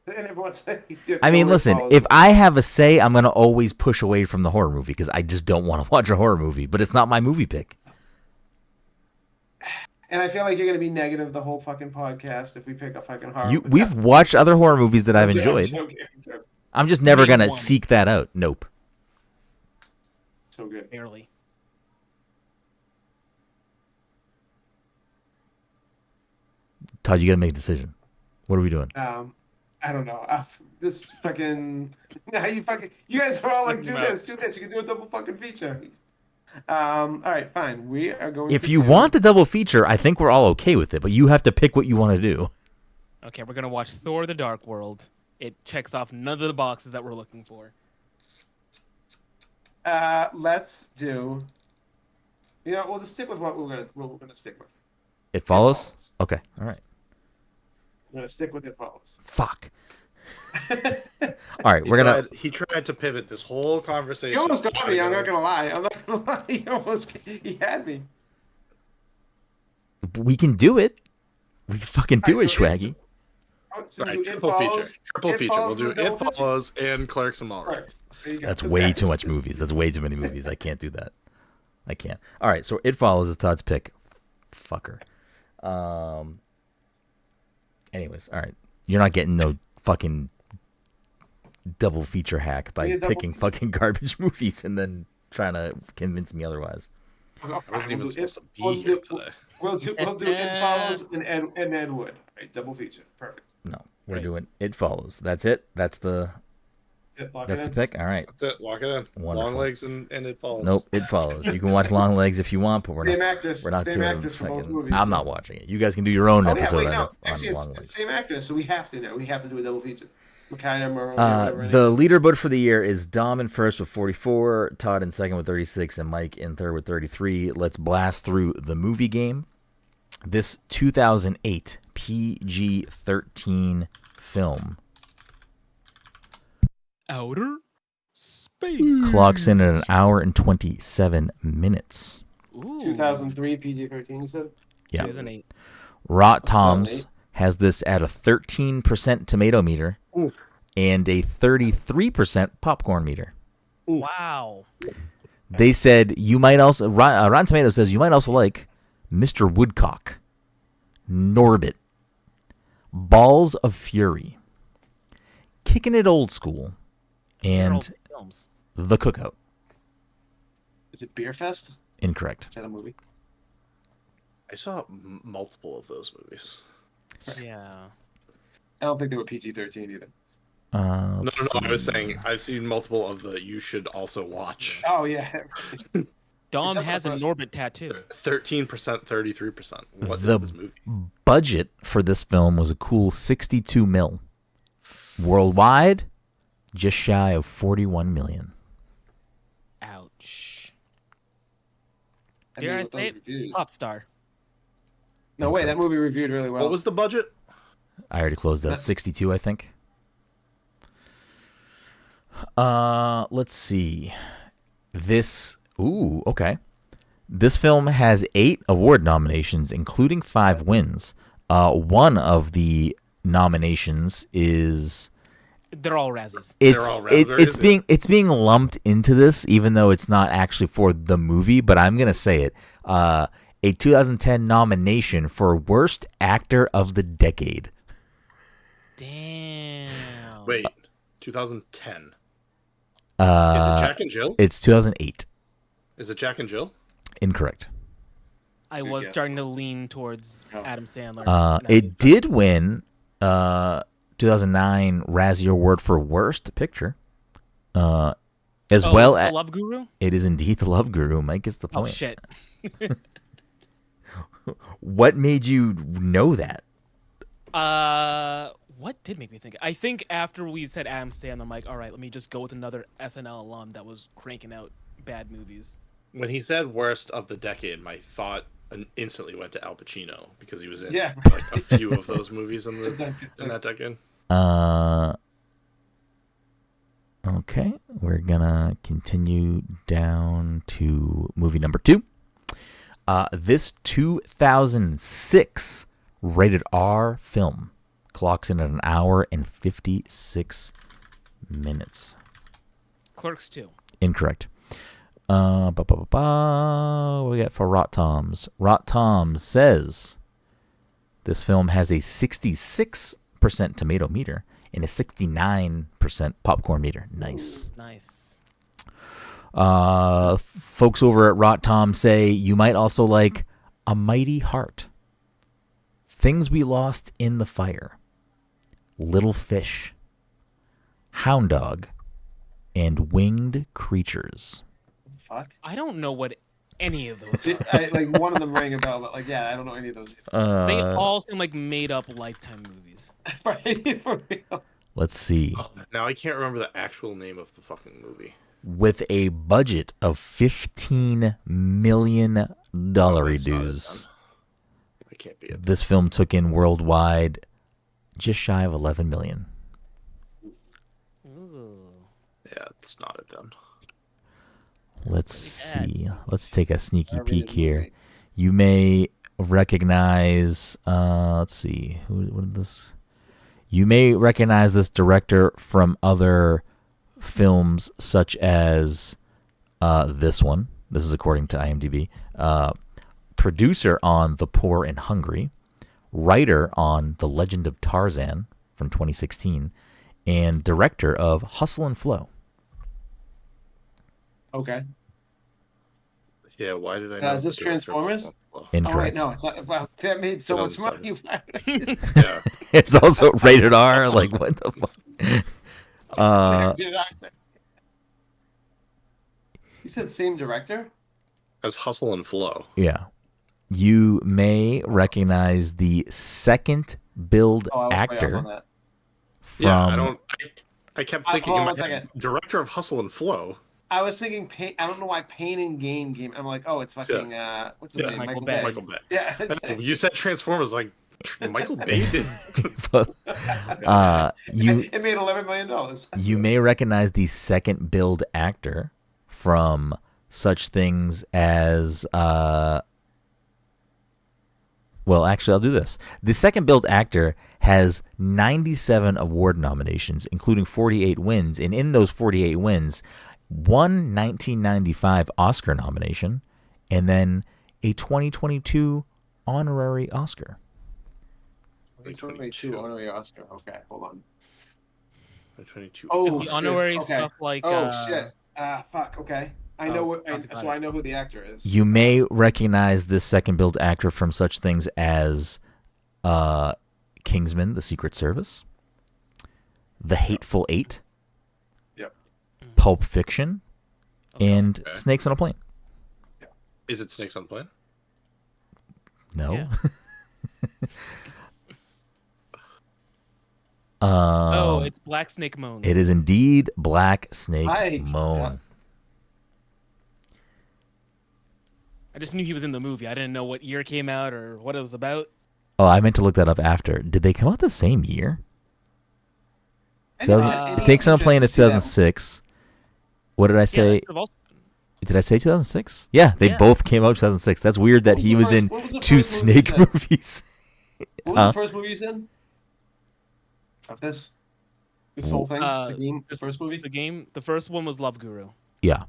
S3: And everyone's like,
S1: I mean, listen, if I have a say, I'm going to always push away from the horror movie because I just don't want to watch a horror movie, but it's not my movie pick.
S3: And I feel like you're gonna be negative the whole fucking podcast if we pick a fucking horror.
S1: We've watched other horror movies that I've
S3: I'm
S1: enjoyed.
S3: joking.
S1: I'm just never
S2: Name
S1: going to
S2: one.
S1: seek that out. Nope.
S3: So good.
S2: Barely.
S1: Todd, you got to make a decision. What are we doing?
S3: I don't know. This fucking. You guys are all like, do this. You can do a double fucking feature. All right, fine. We are going.
S1: If
S3: to
S1: you
S3: do-
S1: want the double feature, I think we're all okay with it, but you have to pick what you want to do.
S2: Okay, we're going to watch Thor the Dark World. It checks off none of the boxes that we're looking for.
S3: Let's do. We'll just stick with what we're gonna stick with.
S1: It follows?
S3: Follows.
S1: Okay. All right.
S3: We're gonna stick with It Follows.
S1: Fuck. All right, we're going to
S4: He tried to pivot this whole conversation.
S3: He almost got me. I'm not gonna lie. He had me.
S1: we can do it. We can fucking do
S3: All right,
S1: it,
S3: so
S1: Schwaggy.
S3: So
S4: Right,
S3: It
S4: triple
S3: Follows-
S4: feature. Triple
S3: It
S4: feature. We'll
S3: Follows
S4: do
S3: with a double
S4: It
S3: feature?
S4: Follows and Clerks and Mallrats.
S3: Right. There you go.
S1: That's way too much movies. That's way too many movies. I can't do that. I can't. All right, so It Follows is Todd's pick. Fucker. Anyways, all right. You're not getting no fucking double feature hack by
S3: Yeah, double
S1: picking
S3: feature.
S1: fucking garbage movies and then trying to convince me otherwise.
S4: I wasn't even supposed to be
S3: We'll
S4: here
S3: do-
S4: today.
S3: We'll do It Follows and Ed Wood. Right, double feature. Perfect.
S1: No, we're
S2: Right.
S1: doing It Follows. That's it. That's the
S3: Lock
S1: that's
S3: it
S1: the
S3: in.
S1: pick. All right.
S4: That's it. Lock it in.
S1: Wonderful.
S4: Long Legs and It Follows.
S1: Nope, It Follows. You can watch Long Legs if you want, but we're
S3: Same
S1: not.
S3: actress.
S1: We're not
S3: Same
S1: doing
S3: actress for both
S1: fucking-
S3: movies.
S1: I'm not watching it. You guys can do your own
S3: Oh yeah,
S1: episode
S3: wait,
S1: on,
S3: no.
S1: on
S3: Actually,
S1: Long
S3: it's the
S1: Legs.
S3: same actress, so we have to now. We have to do a double feature. Makaya Murray, whatever her
S1: The
S3: name
S1: leaderboard for the year is Dom in first with 44, Todd in second with 36, and Mike in third with 33. Let's blast through the movie game. This 2008 PG-13 film
S2: Outer space.
S1: clocks in at an hour and 27 minutes.
S2: Ooh.
S3: 2003 PG-13. You said.
S1: Yeah.
S2: 2008.
S1: Rot Toms has this at a 13% tomato meter
S4: Ooh.
S1: and a 33% popcorn meter.
S2: Wow.
S1: They said you might also Rotten Tomatoes says you might also like Mr. Woodcock, Norbit, Balls of Fury, Kicking It Old School,
S2: They're all
S1: and
S2: films.
S1: The Cookout.
S3: Is it Beer Fest?
S1: Incorrect.
S3: Is that a movie?
S4: I saw multiple of those movies.
S2: Yeah.
S3: I don't think they were PG-13 either.
S4: No,
S1: Let's
S4: I was
S1: see.
S4: saying I've seen multiple of the you should also watch.
S3: Oh yeah.
S2: Dom
S3: Except for
S2: has
S3: the
S2: an
S3: first-
S2: Norbit tattoo.
S4: 13%, 33%. What
S1: The
S4: is this movie?
S1: budget for this film was a cool 62 mil. Worldwide, just shy of 41 million.
S2: Ouch.
S3: I mean,
S2: Dare I
S3: with
S2: say
S3: those
S2: it?
S3: reviews.
S2: Pop star.
S3: No way, that movie reviewed really well.
S4: What was the budget?
S1: I already closed that.
S3: That-
S1: 62, I think. Let's see. Okay. This film has 8 award nominations, including 5 wins. One of the nominations is
S2: They're all Razzies.
S1: it's
S4: all
S1: it,
S4: raspberries,
S1: it's being lumped into this, even though it's not actually for the movie. But I'm gonna say it. A 2010 nomination for Worst Actor of the Decade.
S2: Damn.
S4: Wait, 2010. Is
S1: Uh,
S4: it Jack and Jill?
S1: It's 2008.
S4: Is it Jack and Jill?
S1: Incorrect.
S2: I
S3: Good
S2: was
S3: guess.
S2: starting to lean towards
S3: Oh.
S2: Adam Sandler. and I
S1: It did win 2009 Razzie Award for Worst Picture. As
S2: Oh,
S1: well
S2: is it
S1: as
S2: The Love Guru?
S1: it is indeed The Love Guru. Mike gets the
S2: Oh
S1: point.
S2: shit.
S1: What made you know that?
S2: What did make me think? I think after we said Adam Sandler, I'm like, all right, let me just go with another SNL alum that was cranking out bad movies.
S4: When he said worst of the decade, my thought instantly went to Al Pacino because he was in
S3: Yeah.
S4: like a few of those movies in that decade.
S1: Okay, we're gonna continue down to movie number 2. This 2006 rated R film clocks in at 1 hour and 56 minutes.
S2: Clerks 2.
S1: Incorrect. What we got for Rot Toms? Rot Toms says this film has a 66% tomato meter and a 69% popcorn meter. Nice.
S2: Nice.
S1: Folks over at Rot Tom say you might also like A Mighty Heart, Things We Lost in the Fire, Little Fish, Hound Dog, and Winged Creatures.
S3: Fuck.
S2: I don't know what any of those
S3: See,
S2: are.
S3: like one of them rang a bell, but like I don't know any of those.
S2: They all seem like made up Lifetime movies.
S3: Right? For real.
S1: Let's see.
S4: Now I can't remember the actual name of the fucking movie.
S1: With a budget of $15 million
S4: That's not it
S1: dues,
S4: then. I can't be it.
S1: this film took in worldwide just shy of 11 million.
S2: Ooh.
S4: Yeah, it's not it then.
S1: Let's see. Let's take a sneaky
S3: R-rated
S1: peek here.
S3: movie.
S1: You may recognize. Let's see. What is this? You may recognize this director from other films, such as this one. This is according to IMDb. Producer on The Poor and Hungry, writer on The Legend of Tarzan from 2016, and director of Hustle and Flow.
S3: Okay.
S4: Yeah, why did I?
S3: Is
S4: know
S3: this
S4: the director of
S3: Transformers?
S4: Hustle and Flow?
S1: Incorrect.
S3: Oh wait, no, it's not. Wow, that made so much money.
S4: Yeah,
S1: It's also rated R. Like, what the fuck?
S3: You said same director?
S4: as Hustle and Flow.
S1: Yeah. You may recognize the second build
S3: Oh, I was way off
S1: actor
S3: on that.
S1: from.
S4: Yeah, I don't. I kept thinking,
S3: hold
S4: in
S3: on
S4: my
S3: one
S4: head, director of Hustle and Flow.
S3: I was thinking pain. I don't know why Pain and Gain game. I'm like, oh, it's fucking. What's his
S4: Yeah,
S3: name?
S2: Michael Bay.
S4: Michael Bay.
S3: Yeah.
S4: I
S3: It's
S4: know, you said Transformers, like Michael Bay did.
S1: you
S3: it made $11 million.
S1: you may recognize the second build actor from such things as. Well, actually, I'll do this. The second build actor has 97 award nominations, including 48 wins. And in those 48 wins, one 1995 Oscar nomination, and then a 2022 honorary Oscar.
S3: 2022 honorary Oscar. Okay, hold on.
S4: 2022.
S3: Oh,
S2: Is the
S3: shit.
S2: honorary
S3: Okay.
S2: stuff like?
S3: Oh shit. Fuck. Okay. I
S2: Oh,
S3: know what.
S2: Todd's got
S3: So
S2: it.
S3: I know who the actor is.
S1: You may recognize this second build actor from such things as Kingsman: The Secret Service, The Hateful Eight,
S3: Yep.
S1: Pulp Fiction, and
S4: Okay.
S1: Snakes on a Plane.
S4: Is it Snakes on a Plane?
S1: No.
S2: Yeah.
S1: Oh,
S2: it's Black Snake Moan.
S1: it is indeed Black Snake
S3: Hi.
S1: Moan.
S3: Yeah.
S2: I just knew he was in the movie. I didn't know what year it came out or what it was about.
S1: Oh, I meant to look that up after. Did they come out the same year? Snakes on a Plane is 2006. What did I
S2: Yeah,
S1: say?
S2: that could've also-
S1: Did I say 2006? Yeah, they
S2: Yeah.
S1: both came out 2006. That's weird that
S3: What was
S1: he
S3: the
S1: was
S3: first-
S1: in
S3: what was the
S1: two
S3: first movie
S1: Snake
S3: you said?
S1: movies.
S3: What was
S1: Huh?
S3: the first movie you said? Of this whole thing, the game, the
S2: this-
S3: first movie.
S2: The first one was Love Guru.
S1: Yeah.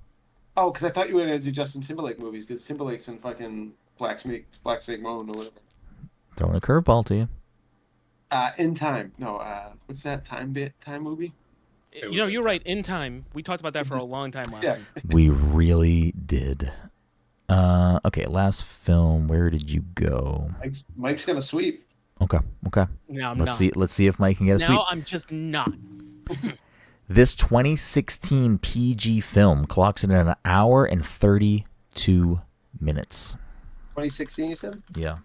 S3: Oh, because I thought you were gonna do Justin Timberlake movies because Timberlake's in fucking Black Snake Moan or whatever.
S1: Throwing a curveball to you.
S3: In Time. No. What's that time movie?
S4: It
S2: You know,
S4: was
S2: you're right. In Time, we talked about that for a long time last
S3: Yeah.
S2: week.
S1: We really did. Okay, last film. Where did you go?
S3: Mike's gonna sweep.
S1: Okay.
S2: Now I'm
S1: Let's
S2: not.
S1: see. Let's see if Mike can get a
S2: Now
S1: sweep.
S2: I'm just not.
S1: This 2016 PG film clocks in at an hour and 32 minutes.
S3: 2016, you said?
S1: Yeah.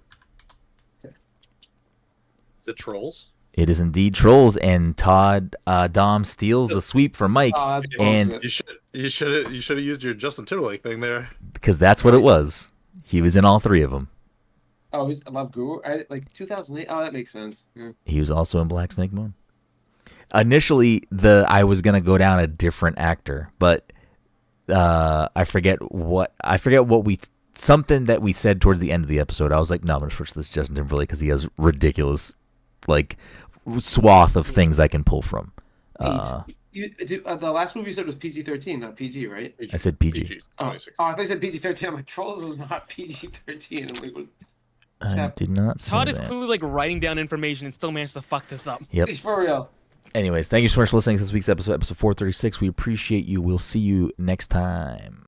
S4: Is it Trolls?
S1: It is indeed Trolls, and Todd Dom steals the sweep from Mike,
S3: Oh, that's
S1: and
S3: bullshit.
S4: You should have used your Justin Timberlake thing there.
S1: because that's what it was. He was in all three of them.
S3: Oh, I Love Guru. Like 2008. Oh, that makes sense. Yeah.
S1: He was also in Black Snake Moon. Initially, I was gonna go down a different actor, but I forget what something that we said towards the end of the episode. I was like, no, I'm gonna switch this to Justin Timberlake because he has ridiculous, like, swath of things I can pull from.
S3: The last movie you said was PG-13, not PG, right?
S1: I said PG.
S3: Oh,
S4: 2016.
S3: I thought you said PG-13. I'm like, Trolls is not PG-13. I'm like, what?
S1: I did not say
S2: Todd is
S1: that.
S2: clearly like writing down information and still managed to fuck this up.
S1: Yep.
S3: For real.
S1: Anyways, thank you so much for listening to this week's episode 436. We appreciate you. We'll see you next time.